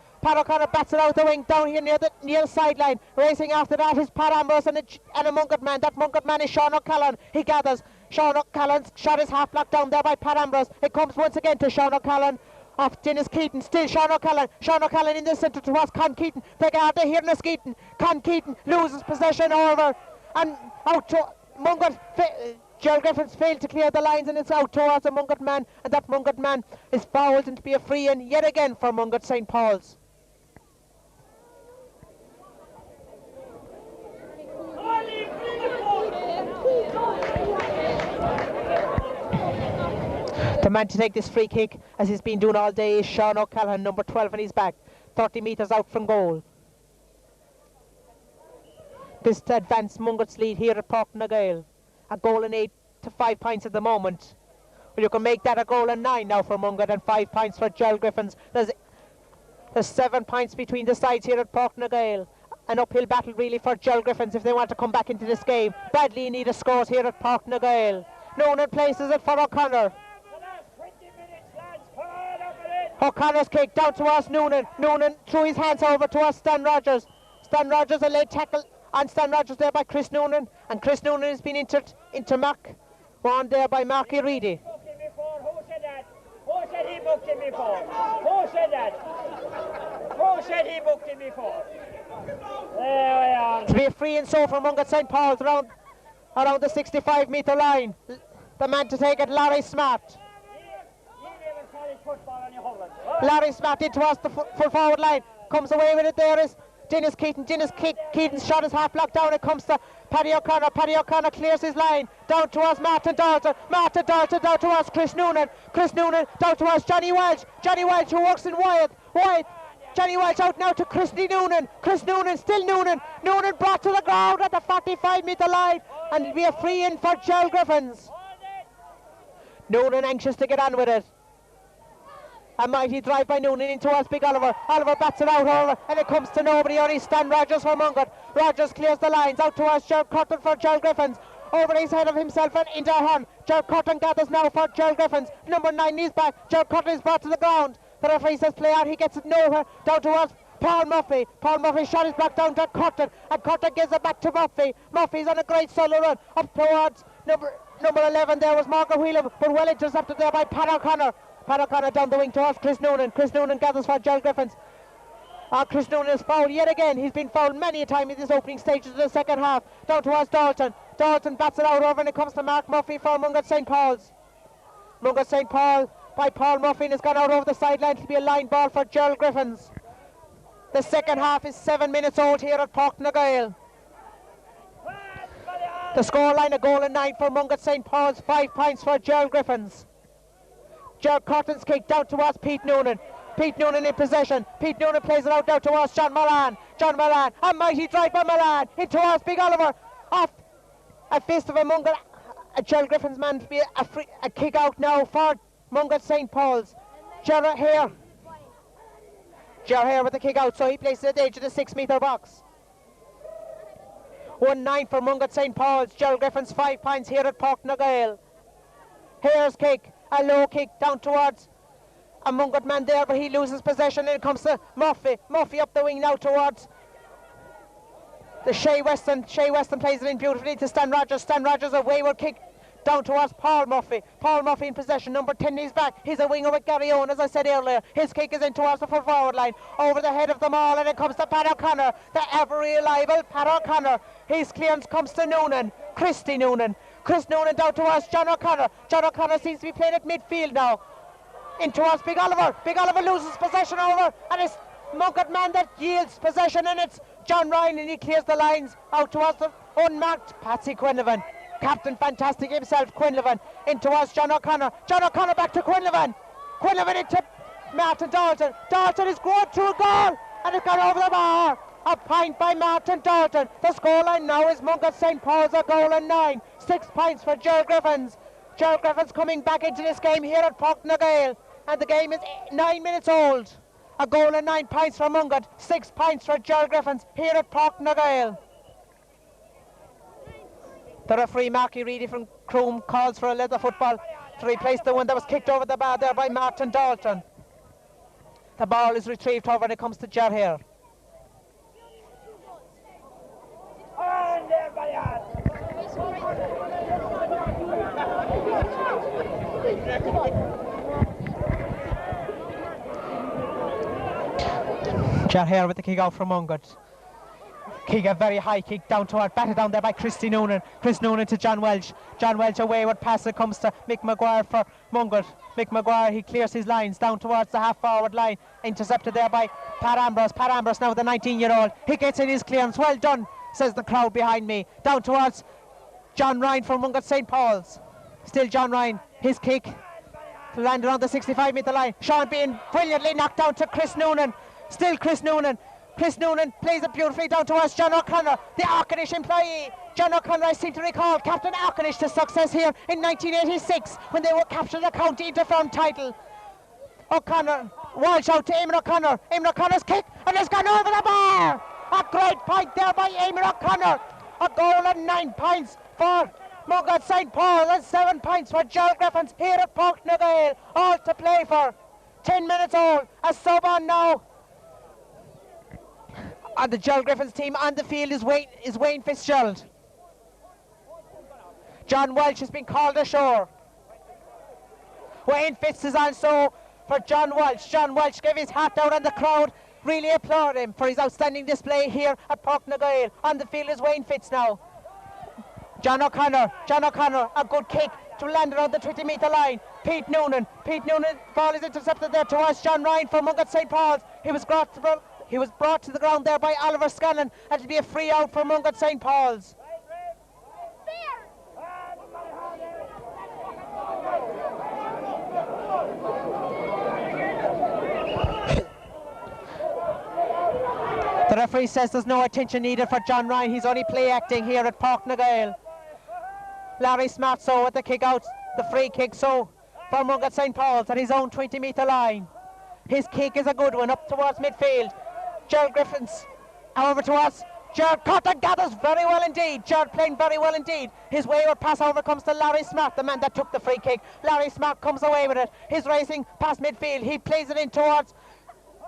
bats it out the wing down here near the sideline. Racing after that is Pat Ambrose and a Mungret man. That Mungret man is Sean O'Callaghan. He gathers. Sean O'Callaghan's shot is half blocked down there by Pat Ambrose. It comes once again to Sean O'Callaghan off Dennis Keaton. Still Sean O'Callaghan. Sean O'Callaghan in the centre towards Con Keaton. They got here in Askeaton. Con Keaton loses possession over and out to Mungret. Gerald Griffins failed to clear the lines, and it's out towards a Mungret man, and that Mungret man is fouled, and to be a free in yet again for Mungret St. Paul's. The man to take this free kick, as he's been doing all day, is Sean O'Callaghan, number 12 on his back, 30 metres out from goal. This to advance Mungret's lead here at Páirc na Gael. A goal and 8 to 5 points at the moment. Well, you can make that a goal and 9 now for Mungret, and 5 points for Gerald Griffins. There's 7 points between the sides here at Páirc na Gael. An uphill battle really for Gerald Griffins if they want to come back into this game. Badly need a scores here at Páirc na Gael. Noonan places it for O'Connor. O'Connor's kick down towards Noonan. Noonan threw his hands over towards Stan Rogers. Stan Rogers, a late tackle on Stan Rogers there by Chris Noonan, and Chris Noonan has been into Mark, one there by Marky Reedy. Who said that? Who said he booked him before? Who said that? Who said he booked him before? There we are. To be a free and so for Mungret St. Paul's around the 65-metre line. The man to take it, Larry Smart. Larry Smart in towards the full forward line. Comes away with it there is Dennis Keaton. Keaton's shot is half blocked down. It comes to Paddy O'Connor. Paddy O'Connor clears his line. Down towards Martin Dalton. Martin Dalton down towards Chris Noonan. Chris Noonan down towards Johnny Welch. Johnny Welch who works in Wyatt. Johnny Welch out now to Chris Noonan. Chris Noonan, still Noonan. Noonan brought to the ground at the 45-metre line. And it'll be a free in for Gerald Griffins. Noonan anxious to get on with it. A mighty drive by Noonan in towards Big Oliver. Oliver bats it out, however, and it comes to nobody, only Stan Rogers for Mungret. Rogers clears the lines out towards Gerald Curtin for Gerald Griffins. Over his head of himself and into a horn. Gerald Curtin gathers now for Gerald Griffins. Number 9 is back. Gerald Curtin is brought to the ground. The referee says play on. He gets it nowhere. Down towards Paul Murphy. Paul Murphy shot his back down to Curtin, and Curtin gives it back to Murphy. Murphy's on a great solo run up towards number 11. There was Margaret Whelan, but well intercepted there by Pat O'Connor. Pat O'Connor down the wing towards Chris Noonan. Chris Noonan gathers for Gerald Griffins. Chris Noonan is fouled yet again. He's been fouled many a time in this opening stages of the second half. Down towards Dalton. Dalton bats it out over, and it comes to Mark Murphy for Mungret St. Paul's. Mungret St. Paul by Paul Murphy, and has gone out over the sideline to be a line ball for Gerald Griffins. The second half is 7 minutes old here at Knockfierna. The scoreline, a goal and 9 for Mungret St. Paul's, 5 points for Gerald Griffins. Gerald Curtin's kick down towards Pete Noonan. Pete Noonan in possession. Pete Noonan plays it out down towards John Moran. John Moran, a mighty drive by Moran, in towards Big Oliver. Off a fist of a Gerald Griffins man to be a kick out now for Mungret St. Paul's. Gerald here with the kick out, so he places it at the edge of the 6 metre box. 1-9 for Mungret St. Paul's. Gerald Griffins 5 points here at Knockfierna. Here's kick, a low kick down towards a Mungret man there, but he loses possession, and it comes to Murphy. Murphy up the wing now towards the Shea Weston. Shea Weston plays it in beautifully to Stan Rogers. Stan Rogers, a wayward kick down towards Paul Murphy. Paul Murphy in possession, number 10 is back. He's a winger with Gary Owen, as I said earlier. His kick is in towards the full forward line, over the head of them all, and it comes to Pat O'Connor, the ever reliable Pat O'Connor. His clearance comes to Noonan, Christy Noonan. Chris Noonan down towards John O'Connor. John O'Connor seems to be playing at midfield now. In towards Big Oliver. Big Oliver loses possession over, and it's Mungret man that yields possession, and it's John Ryan, and he clears the lines out towards the unmarked Patsy Quinlivan. Captain Fantastic himself, Quinlivan, in towards John O'Connor. John O'Connor back to Quinlivan. Quinlivan into Martin Dalton. Dalton is going to a goal, and it's gone over the bar. A point by Martin Dalton. The scoreline now is Mungret St. Paul's, a goal and 9. 6 points for Gerald Griffins. Gerald Griffins coming back into this game here at Knockfierna, and the game is 9 minutes old. A goal and 9 points for Mungret. 6 points for Gerald Griffins here at Knockfierna. The referee, Marky Reedy from Croom, calls for a leather football to replace the one that was kicked over the bar there by Martin Dalton. The ball is retrieved over, and it comes to Ger here. Ger here with the kick out from Mungret. Kick, a very high kick down toward, batted down there by Christy Noonan. Chris Noonan to John Welch. John Welch, a wayward pass, it comes to Mick Maguire for Mungret. Mick Maguire, he clears his lines down towards the half forward line, intercepted there by Pat Ambrose. Pat Ambrose now, the 19-year-old, he gets in his clearance. Well done, says the crowd behind me. Down towards John Ryan from Mungret St. Paul's. Still John Ryan, his kick landed on the 65-metre line. Sean Bean brilliantly knocked down to Chris Noonan. Still Chris Noonan. Chris Noonan plays it beautifully down towards John O'Connor, the Arkanish employee. John O'Connor, I seem to recall, Captain Arkanish to success here in 1986 when they were captured the county Interfirm title. O'Connor, Walsh out to Eamon O'Connor. Eamon O'Connor's kick, and it's gone over the bar. A great point there by Eamon O'Connor. A goal and 9 points for Mungret St. Paul, and 7 points for Gerald Griffins here at Knockfierna. All to play for. 10 minutes old. A sub on now. And the Gerald Griffins team on the field is Wayne Fitzgerald. John Welch has been called ashore. Wayne Fitz is also for John Welch. John Welch gave his hat down, and the crowd really applaud him for his outstanding display here at Knockfierna. On the field is Wayne Fitz now. John O'Connor, a good kick to land around the 20-metre line. Pete Noonan, ball is intercepted there towards John Ryan for Mungret St. Paul's. He was brought to the ground there by Oliver Scanlon, and it'll be a free out for Mungret St. Paul's. The referee says there's no attention needed for John Ryan. He's only play acting here at Knockfierna. Larry Smart so with the kick out, the free kick so for Mungret St. Paul's at his own 20-metre line. His kick is a good one up towards midfield. Gerald Griffins, however, towards Gerald Cotton, gathers very well indeed. Gerald playing very well indeed. His wayward pass over comes to Larry Smart, the man that took the free kick. Larry Smart comes away with it. His racing past midfield. He plays it in towards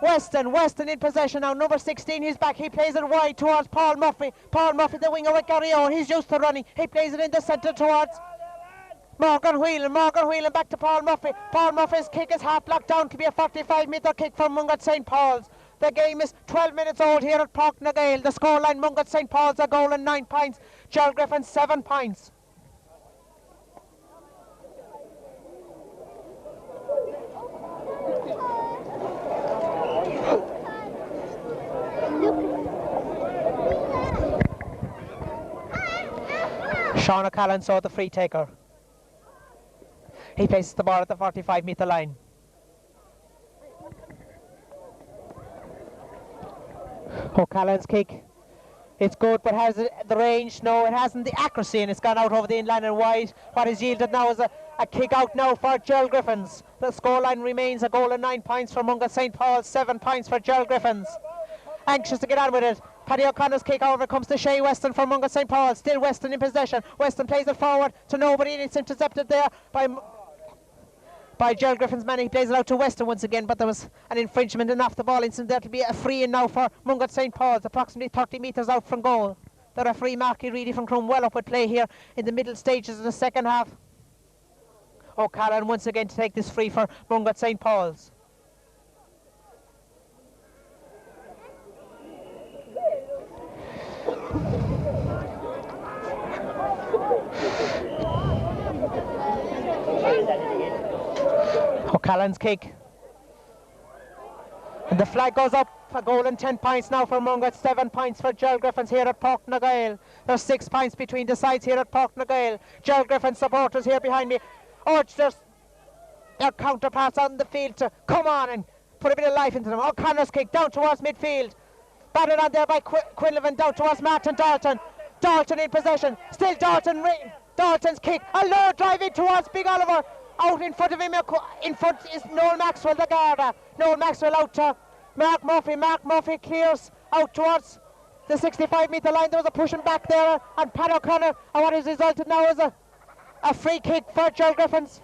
Weston in possession now. Number 16, he's back. He plays it wide towards Paul Murphy. Paul Murphy, the winger with Gary Owen. He's used to running. He plays it in the centre towards Morgan Whelan back to Paul Murphy. Paul Murphy's kick is half blocked down to be a 45-metre kick from Mungret St. Paul's. The game is 12 minutes old here at Páirc na Gael. The scoreline, Mungret St. Paul's a goal and 9 points. Gerald Griffins 7 points. Sean O'Callaghan saw the free taker. He places the ball at the 45-metre line. O'Callaghan's kick. It's good, but has it the range? No, it hasn't the accuracy, and it's gone out over the inline and wide. What is yielded now is a kick out now for Gerald Griffins. The scoreline remains a goal and 9 points for Mungret St. Paul's, 7 points for Gerald Griffins. Anxious to get on with it. Paddy O'Connor's kick over comes to Shea Weston from Mungret St. Paul's. Still Weston in possession. Weston plays it forward to nobody, and it's intercepted there by Gerald Griffin's man. He plays it out to Weston once again, but there was an infringement and off the ball incident. There to be a free in now for Mungret St. Paul's, approximately 30 metres out from goal. The referee, Marky Reedy from Crum, well up with play here in the middle stages of the second half. O'Callaghan once again to take this free for Mungret St. Paul's. O'Callaghan's kick. And the flag goes up. A goal and 10 points now for Mungret, 7 points for Gerald Griffins here at Páirc na Gael. There's 6 points between the sides here at Páirc na Gael. Gerald Griffins supporters here behind me urge their counterparts on the field to come on and put a bit of life into them. O'Connor's kick down towards midfield. Batted on there by Quinlivan down towards Martin Dalton. Dalton in possession. Still Dalton. Dalton's kick. A low drive in towards Big Oliver. Out in front of him, in front is Noel Maxwell, the Garda. Noel Maxwell out to Mark Murphy. Mark Murphy clears out towards the 65-metre line. There was a pushing back there, and Pat O'Connor. And what has resulted now is a free kick for Gerald Griffins.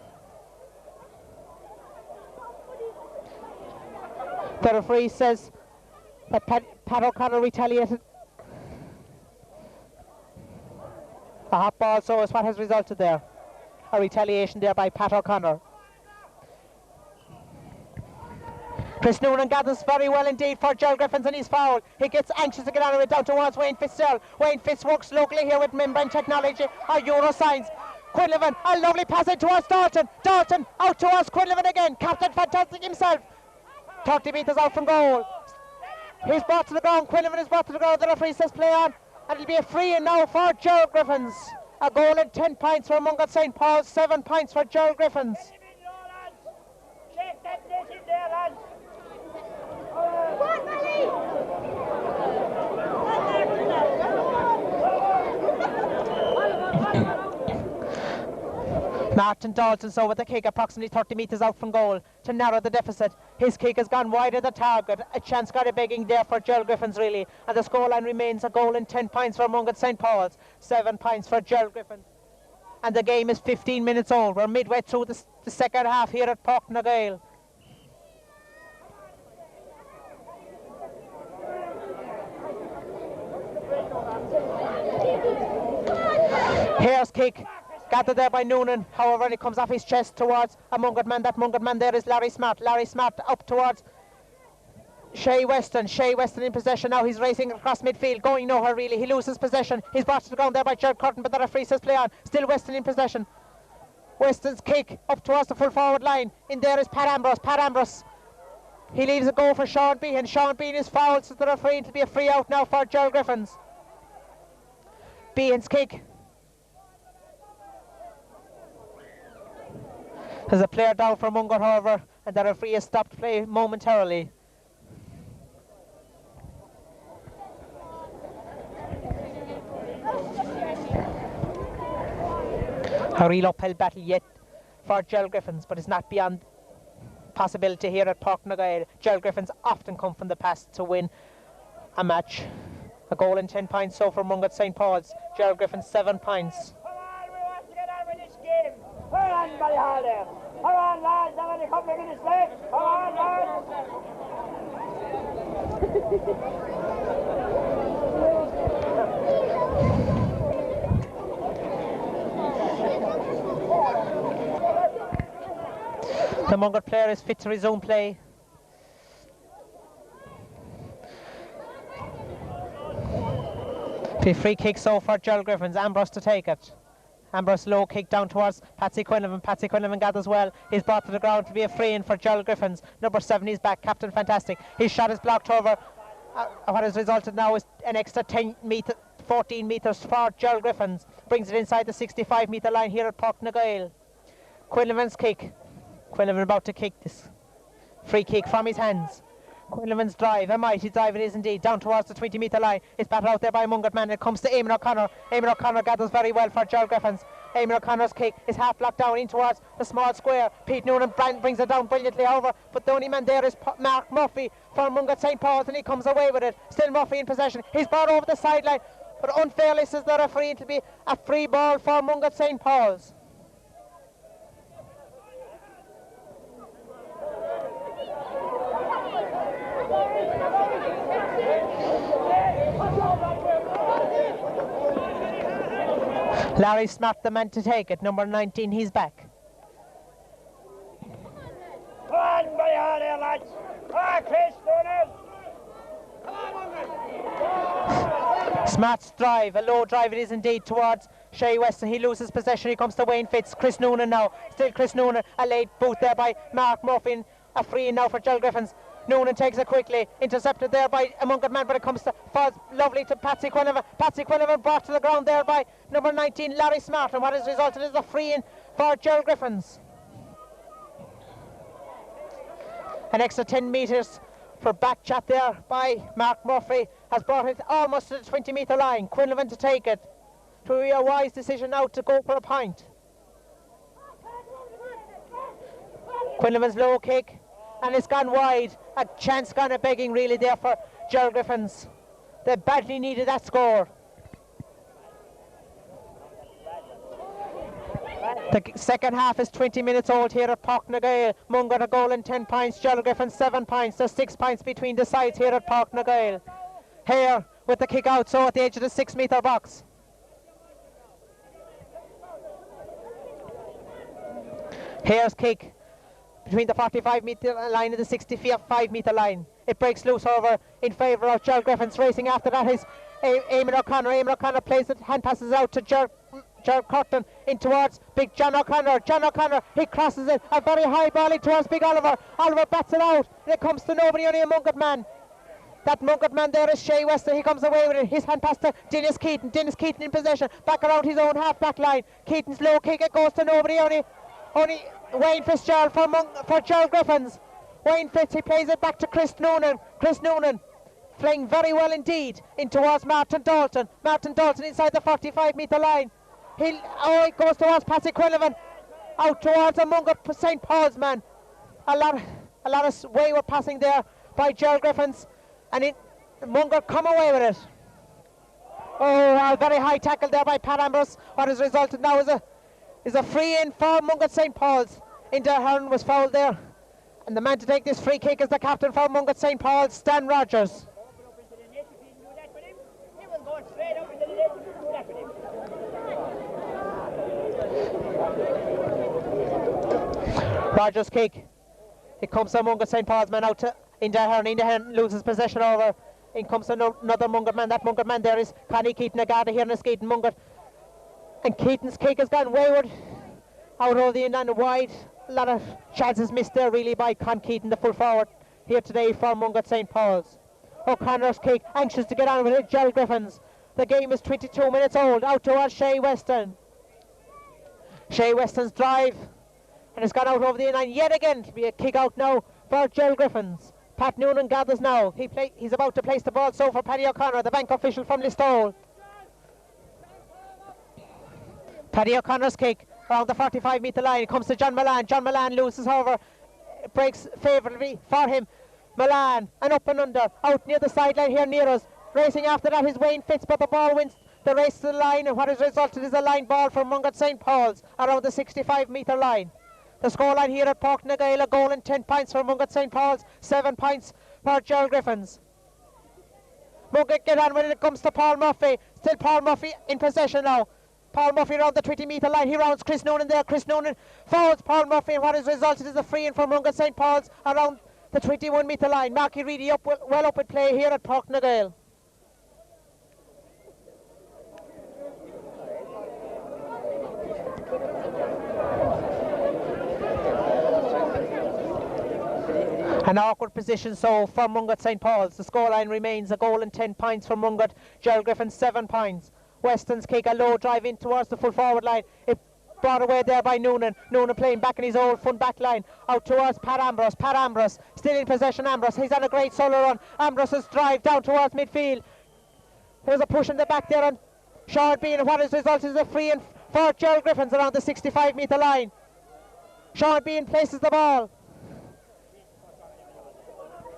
The referee says that Pat O'Connor retaliated. A hot ball, so is what has resulted there. A retaliation there by Pat O'Connor. Chris Noonan gathers very well indeed for Gerald Griffins, and he's fouled. He gets anxious to get out of it down towards Wayne Fitzgerald. Wayne Fitz works locally here with membrane technology or Eurosigns. Quinlivan, a lovely pass in towards Dalton. Dalton out towards Quinlivan again. Captain Fantastic himself. 30 metres out from goal. He's brought to the ground. Quinlivan is brought to the ground. The referee says play on. And it'll be a free in now for Gerald Griffins. A goal and 10 points for Mungret St. Paul's, 7 points for Gerald Griffins. Shake that net in there, lads. Martin Dalton so with the kick approximately 30 metres out from goal to narrow the deficit. His kick has gone wide of the target. A chance got a begging there for Gerald Griffins really. And the scoreline remains a goal and 10 points for Mungret St. Paul's, 7 points for Gerald Griffins. And the game is 15 minutes old. We're midway through the second half here at Páirc na Gael. Here's kick. Gathered there by Noonan, however, and it comes off his chest towards a Mungret man. That Mungret man there is Larry Smart. Larry Smart up towards Shea Weston. Shea Weston in possession now. He's racing across midfield, going nowhere really. He loses possession. He's brought to the ground there by Gerald Curtin, but the referee says play on. Still Weston in possession. Weston's kick up towards the full forward line. In there is Pat Ambrose. Pat Ambrose. He leaves a goal for Sean Behan. Sean Behan is fouled, so the referee to be a free out now for Gerald Griffins. Behan's kick. There's a player down for Mungret, however, and the referee has stopped play momentarily. A real uphill battle yet for Gerald Griffins, but it's not beyond possibility here at Páirc na Gael. Gerald Griffins often come from the past to win a match. A goal and 10 points so for Mungret St. Paul's. Gerald Griffins 7 points. Come on, we want to get on with this game. Come on, Buddy Harder. Come on, lads, I'm only a couple of minutes left. Come on, lads. The Mungret player is fit to resume play. Free kick so for Gerald Griffins. Ambrose to take it. Ambrose low kick down towards Patsy Quinlivan. Patsy Quinlivan gathers well. He's brought to the ground to be a free in for Gerald Griffins. Number 7, he's back. Captain Fantastic. His shot is blocked over. What has resulted now is an extra 14 metres for Gerald Griffins. Brings it inside the 65-metre line here at Knockfierna. Quinlivan's kick. Quinlivan about to kick this. Free kick from his hands. Quinlivan's drive, a mighty drive it is indeed, down towards the 20-metre line. It's batted out there by Mungret man. It comes to Eamon O'Connor. Eamon O'Connor gathers very well for Gerald Griffins. Eamon O'Connor's kick is half blocked down in towards the small square. Pete Noonan brings it down brilliantly over, but the only man there is Mark Murphy from Mungret St. Paul's, and he comes away with it. Still Murphy in possession. He's brought over the sideline, but unfairly says the referee it'll be a free ball for Mungret St. Paul's. Larry Smart, the man to take it. Number 19, he's back. Come on, by all there, lads. Chris, Smart's drive, a low drive it is indeed towards Shay Weston. He loses possession. He comes to Wayne Fitz. Chris Noonan now. Still Chris Noonan. A late boot there by Mark Murphy. A free in now for Gerald Griffins. Noonan takes it quickly, intercepted there by a Mungret man, but it comes to falls lovely to Patsy Quinlivan. Patsy Quinlivan brought to the ground there by number 19, Larry Smart, and what has resulted is a free in for Gerald Griffins. An extra 10 metres for back chat there by Mark Murphy has brought it almost to the 20-metre line. Quinlivan to take it. To be a wise decision now to go for a point. Quinlivan's low kick, and it's gone wide. A chance gone a begging really there for Gerald Griffins. They badly needed that score. The second half is 20 minutes old here at Knockfierna. Mungret a goal and 10 points. Gerald Griffins 7 points. There's 6 points between the sides here at Knockfierna. Here with the kick out, so at the edge of the 6-metre box. Here's kick between the 45-metre line and the 65-metre line. It breaks loose over in favour of Gerald Griffins. Racing after that is Eamon O'Connor. Eamon O'Connor plays it, hand passes out to Gerald Curtin in towards Big John O'Connor. John O'Connor, he crosses it, a very high ball in towards Big Oliver. Oliver bats it out, and it comes to nobody, only a Mungret man. That Mungret man there is Shay Weston. He comes away with it. His hand pass to Dennis Keaton. Dennis Keaton in possession, back around his own half-back line. Keaton's low kick, it goes to nobody, only Wayne Fitzgerald for Gerald Griffins. Wayne Fitz, he plays it back to Chris Noonan. Chris Noonan playing very well indeed in towards Martin Dalton. Martin Dalton inside the 45-metre line. It goes towards Patsy Quinlivan. Out towards a Mungret St. Paul's man. A lot of wayward passing there by Gerald Griffins. And Mungret come away with it. Oh, a very high tackle there by Pat Ambrose. What has resulted now is a free in for Mungret St. Paul's. Hearn was fouled there, and the man to take this free kick is the captain for Mungret St. Paul's, Stan Rogers. Rogers kick. It comes to Mungret St. Paul's man out to Hearn. Hearn loses possession over. In comes another Mungret man. That Mungret man there is Connie Keaton, a guard here in Askeaton. Mungret. And Keaton's kick has gone wayward. Out over the end and wide. A lot of chances missed there really by Con Keaton, the full forward here today for Mungret St. Paul's. O'Connor's kick, anxious to get on with it, Gerald Griffins. The game is 22 minutes old, out towards Shay Weston. Shay Weston's drive, and it's gone out over the end line yet again. To be a kick out now for Gerald Griffins. Pat Noonan gathers now. He's about to place the ball so for Paddy O'Connor, the bank official from Listowel. Paddy O'Connor's kick around the 45-metre line. It comes to John Milan. John Milan loses over. It breaks favourably for him. Milan, and up and under. Out near the sideline here near us. Racing after that is Wayne Fitz, but the ball wins the race to the line, and what has resulted is a line ball from Mungret St. Paul's around the 65-metre line. The scoreline here at Knockfierna, a goal and 10 points for Mungret St. Paul's, 7 points for Gerald Griffins. Mungret get on when it comes to Paul Murphy. Still Paul Murphy in possession now. Paul Murphy around the 20-metre line. He rounds Chris Noonan there. Chris Noonan fouls Paul Murphy, and what has resulted is a free in for Mungret St. Paul's around the 21-metre line. Marky Reedy well up with play here at Páirc na Gael. An awkward position so for Mungret St. Paul's. The scoreline remains a goal and 10 points for Mungret. Gerald Griffins 7 points. Weston's kick, a low drive in towards the full forward line. It brought away there by Noonan. Noonan playing back in his old front back line. Out towards Pat Ambrose. Pat Ambrose still in possession. Ambrose, he's on a great solo run. Ambrose's drive down towards midfield. There's a push in the back there on Sean Bean, and what has resulted is a free in for Gerald Griffins around the 65-metre line. Sean Bean places the ball.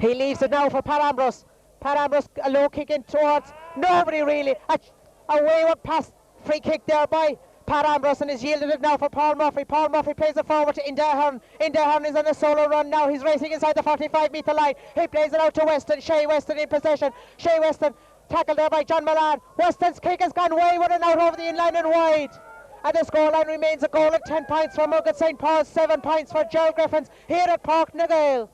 He leaves it now for Pat Ambrose. Pat Ambrose, a low kick in towards nobody really. A wayward pass, free kick there by Pat Ambrose, and has yielded it now for Paul Murphy. Paul Murphy plays it forward to Indahern. Indahern is on a solo run now. He's racing inside the 45-metre line. He plays it out to Weston. Shay Weston in possession. Shay Weston tackled there by John Milan. Weston's kick has gone wayward and out over the inline and wide. And the scoreline remains a goal and 10 points for Mungret St. Paul's, 7 points for Gerald Griffins here at Páirc na Gael.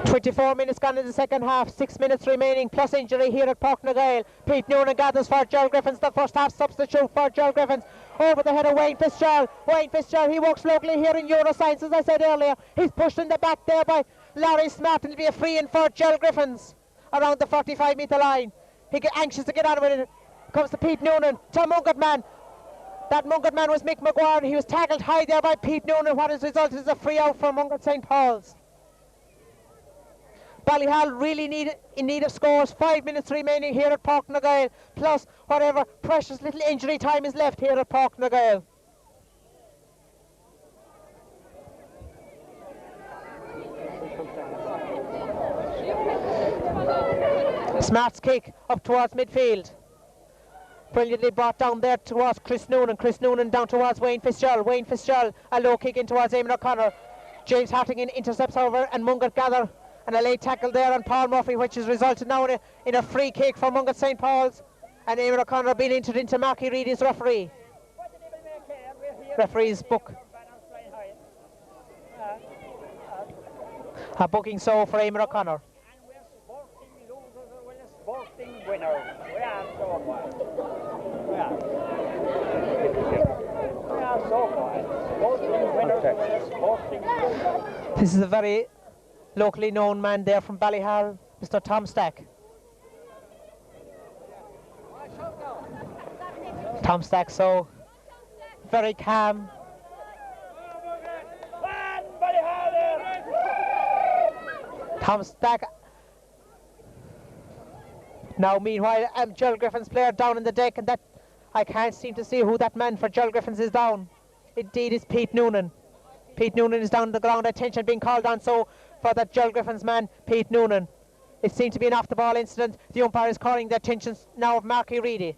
24 minutes gone in the second half, 6 minutes remaining plus injury here at Páirc na Gael. Pete Noonan gathers for Gerald Griffins, the first half substitute for Gerald Griffins. Over the head of Wayne Fitzgerald. Wayne Fitzgerald, he works locally here in Euroscience, as I said earlier. He's pushed in the back there by Larry Smart, and it'll be a free in for Gerald Griffins around the 45-metre line. He get anxious to get on with it. Comes to Pete Noonan, to Mungret man. That Mungret man was Mick Maguire, and he was tackled high there by Pete Noonan. What has resulted is a free out for Mungret St. Paul's. Ballyhal really in need of scores. 5 minutes remaining here at Páirc na Gael, plus whatever precious little injury time is left here at Páirc na Gael. Smart's kick up towards midfield. Brilliantly brought down there towards Chris Noonan. Chris Noonan down towards Wayne Fitzgerald. Wayne Fitzgerald, a low kick in towards Eamon O'Connor. James Hartigan intercepts over, and Mungret gather. And a late tackle there on Paul Murphy, which has resulted now in a free kick for Mungret St. Paul's. And Eamon O'Connor being entered into Marky Reedy's referee. Referee's book. A booking so for Eamon O'Connor. And we're sporting losers or we're sporting winners. We are so quiet. We are so quiet. Sporting winners, we're sporting losers. This is a very locally known man there from Ballyhal, Mr. Tom Stack. Tom Stack, so very calm. Tom Stack. Now meanwhile, Gerald Griffins player down in the deck, and that I can't seem to see who that man for Gerald Griffins is down. Indeed, it's Pete Noonan. Pete Noonan is down on the ground. Attention being called on so for that Gerald Griffins man, Pete Noonan. It seemed to be an off the ball incident. The umpire is calling the attention now of Marky Reedy.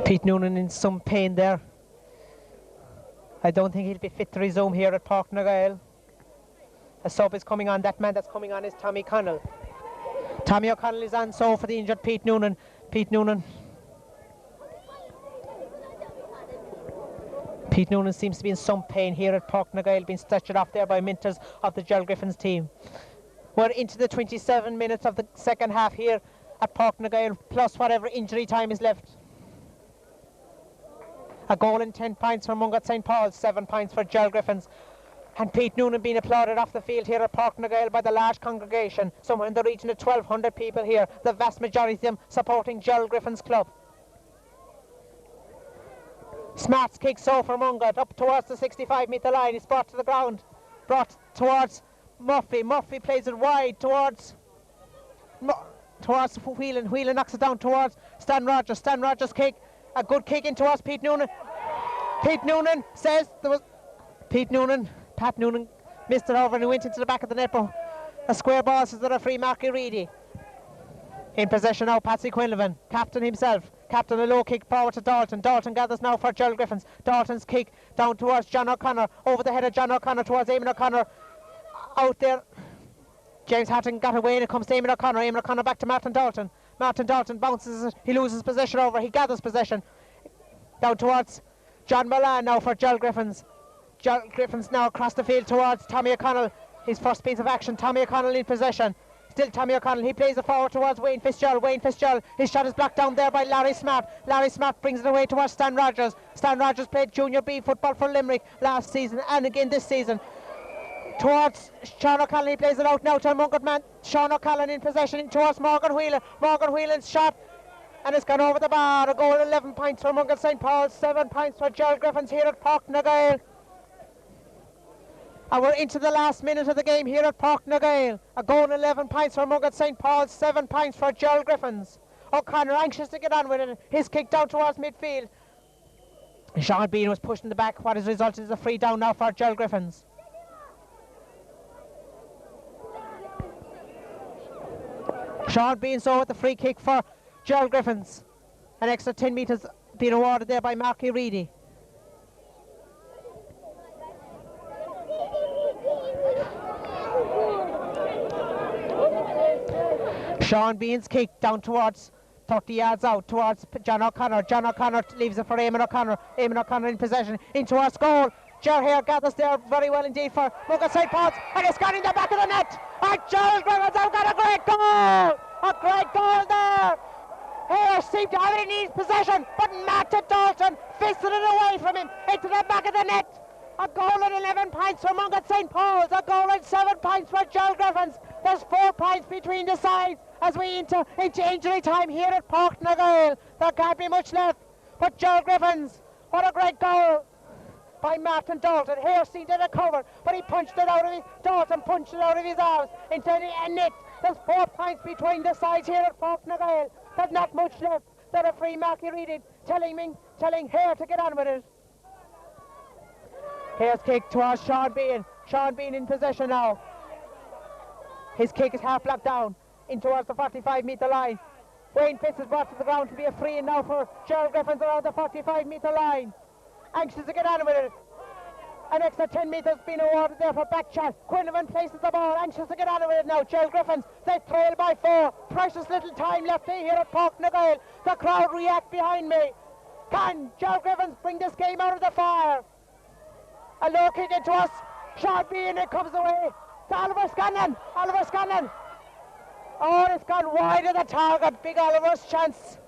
Pete Noonan in some pain there. I don't think he'll be fit to resume here at Páirc na Gael. A sub is coming on. That man that's coming on is Tommy Connell. Tommy O'Connell is on so for the injured Pete Noonan. Pete Noonan seems to be in some pain here at Páirc na Gael, being stretchered off there by mentors of the Gerald Griffins team. We're into the 27 minutes of the second half here at Páirc na Gael, plus whatever injury time is left. A goal and 10 points for Mungret St. Paul's, 7 points for Gerald Griffins. And Pete Noonan being applauded off the field here at Páirc na Gael by the large congregation, somewhere in the region of 1,200 people here, the vast majority of them supporting Gerald Griffin's club. Smart's kick so for Mungret, up towards the 65-metre line. It's brought to the ground, brought towards Murphy. Murphy plays it wide towards Whelan. Whelan knocks it down towards Stan Rogers. Stan Rogers' kick, a good kick in towards Pete Noonan. Pete Noonan says there was... Pat Noonan missed it over and he went into the back of the net, but A square ball says the referee, Marky Reedy. In possession now, Patsy Quinlivan, captain himself. Captain, a low kick forward to Dalton. Dalton gathers now for Gerald Griffins. Dalton's kick down towards John O'Connor. Over the head of John O'Connor towards Eamon O'Connor. Out there. James Hatton got away and it comes to Eamon O'Connor. Eamon O'Connor back to Martin Dalton. Martin Dalton bounces it. He loses possession over. He gathers possession. Down towards John Milan now for Gerald Griffins. Gerald Griffins now across the field towards Tommy O'Connell. His first piece of action. Tommy O'Connell in possession. Still Tommy O'Connell, he plays it forward towards Wayne Fitzgerald. Wayne Fitzgerald, his shot is blocked down there by Larry Smart. Larry Smart brings it away towards Stan Rogers. Stan Rogers played Junior B football for Limerick last season and again this season. Towards Sean O'Connell, he plays it out now to a Mungret man. Sean O'Connell in possession in towards Morgan Whelan. Morgan Whelan's shot, and it's gone over the bar. A goal, 11 points for Mungret St. Paul's, 7 points for Gerald Griffins here at Portnagail. And we're into the last minute of the game here at Portnagail. A goal, 11 points for Mungret St. Paul's, 7 points for Gerald Griffins. O'Connor anxious to get on with it. His kick down towards midfield. Sean Bean was pushed in the back. What has resulted is a free down now for Gerald Griffins. Sean Bean so with the free kick for Gerald Griffins. An extra 10 metres being awarded there by Marky Reedy. Sean Bean's kick down towards 30 yards out towards John O'Connor. John O'Connor leaves it for Eamon O'Connor. Eamon O'Connor in possession in towards goal. Gerald here gathers there very well indeed for Mungret St. Paul's, and it's gone in the back of the net. And Gerald Griffins have got a great goal! A great goal there! Here seemed to have it in his possession, but Martin Dalton fisted it away from him into the back of the net. A goal and 11 points for Mungret St. Paul's, a goal and 7 points for Gerald Griffins. There's 4 points between the sides as we into injury time here at Portnagail. There can't be much left. But Gerald Griffins, what a great goal by Martin Dalton. Here seemed to recover, but he punched it out of his, Dalton punched it out of his arms into the net. There's 4 points between the sides here at Portnagail. There's not much left. The referee Marky Reedy telling Hare to get on with it. Here's kick towards Sean Bean. Sean Bean in possession now. His kick is half blocked down in towards the 45-metre line. Wayne Fitz is brought to the ground to be a free in now for Gerald Griffins around the 45-metre line. Anxious to get on with it. An extra 10 metres being awarded there for back chat. Quinlivan places the ball, anxious to get on with it now. Gerald Griffins, they trail by 4. Precious little time left here at Portnagail. The crowd react behind me. Can Gerald Griffins bring this game out of the fire? A low kick into us. Sean Bean, it comes away to Oliver Scanlon. Oliver Scanlon. Oh, it's gone wide of the target. Big Oliver's chance.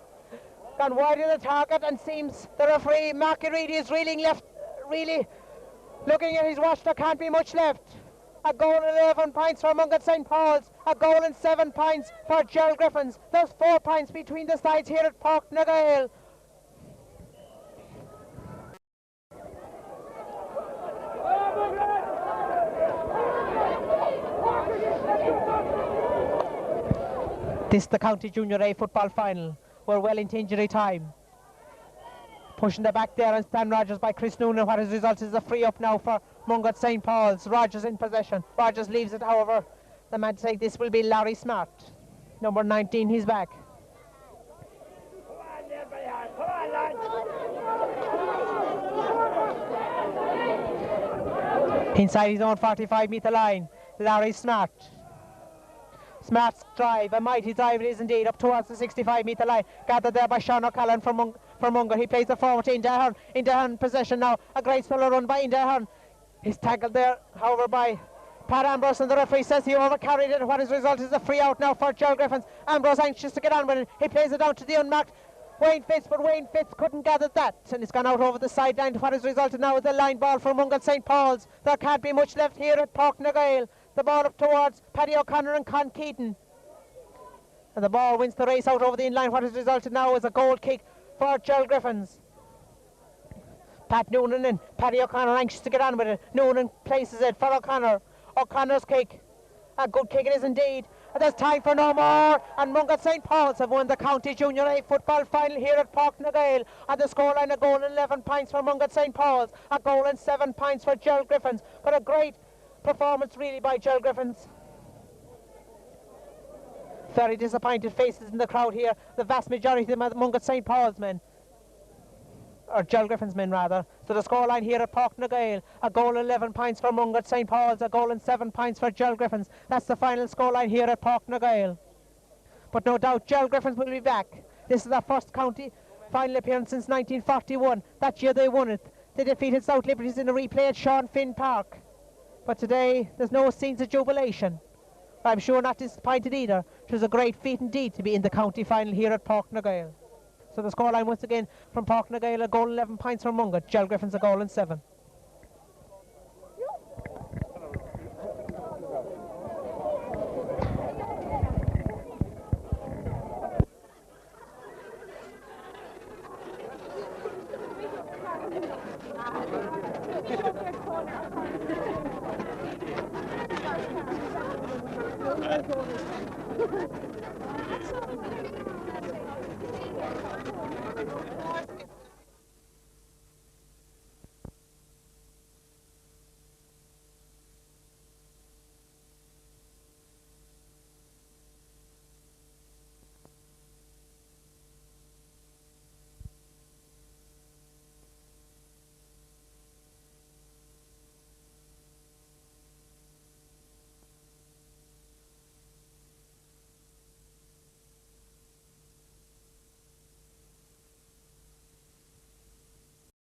Gone wide of the target, and seems the referee, Marky Reedy, is really looking at his watch. There can't be much left. A goal and 11 points for Mungret St. Paul's. A goal and 7 points for Gerald Griffins. There's 4 points between the sides here at Portnagail. This is the County Junior A football final. We're well into injury time. Pushing the back there and Stan Rogers by Chris Noonan. What has resulted is a free up now for Mungret St. Paul's. Rogers in possession. Rogers leaves it, however. The man saying this will be Larry Smart. Number 19, he's back. Inside his own 45-metre line, Larry Smart. Smart's drive, a mighty drive it is indeed, up towards the 65-metre line. Gathered there by Sean O'Callaghan from Mungret. He plays the forward to Indahan. Indahan possession now. A great solo run by Indahan. He's tackled there, however, by Pat Ambrose, and the referee says he overcarried it. What his result is a free out now for Gerald Griffins. Ambrose anxious to get on with it. He plays it down to the unmarked Wayne Fitz, but Wayne Fitz couldn't gather that, and it's gone out over the sideline. What has resulted now is a line ball for Mungret St. Paul's. There can't be much left here at Portnagail. The ball up towards Paddy O'Connor and Con Keaton. And the ball wins the race out over the in-line. What has resulted now is a goal kick for Gerald Griffins. Pat Noonan and Paddy O'Connor anxious to get on with it. Noonan places it for O'Connor. O'Connor's kick. A good kick it is indeed. And there's time for no more. And Mungret St. Paul's have won the County Junior A football final here at Portnagail. And the scoreline, a goal and 11 points for Mungret St. Paul's. A goal and 7 points for Gerald Griffins. But a great performance really by Gerald Griffins. Very disappointed faces in the crowd here. The vast majority of them are Mungret St. Paul's men. Or Gerald Griffins men rather. So the scoreline here at Portnagail, a goal and 11 points for Mungret St. Paul's, a goal and 7 points for Gerald Griffins. That's the final scoreline here at Portnagail. But no doubt Gerald Griffins will be back. This is their first county final appearance since 1941. That year they won it. They defeated South Liberties in a replay at Sean Finn Park. But today there's no scenes of jubilation. I'm sure not disappointed either. It was a great feat indeed to be in the county final here at Portnagail. So the scoreline once again from Portnagail, a goal and 11 points for Mungret, Gerald Griffins a goal and 7.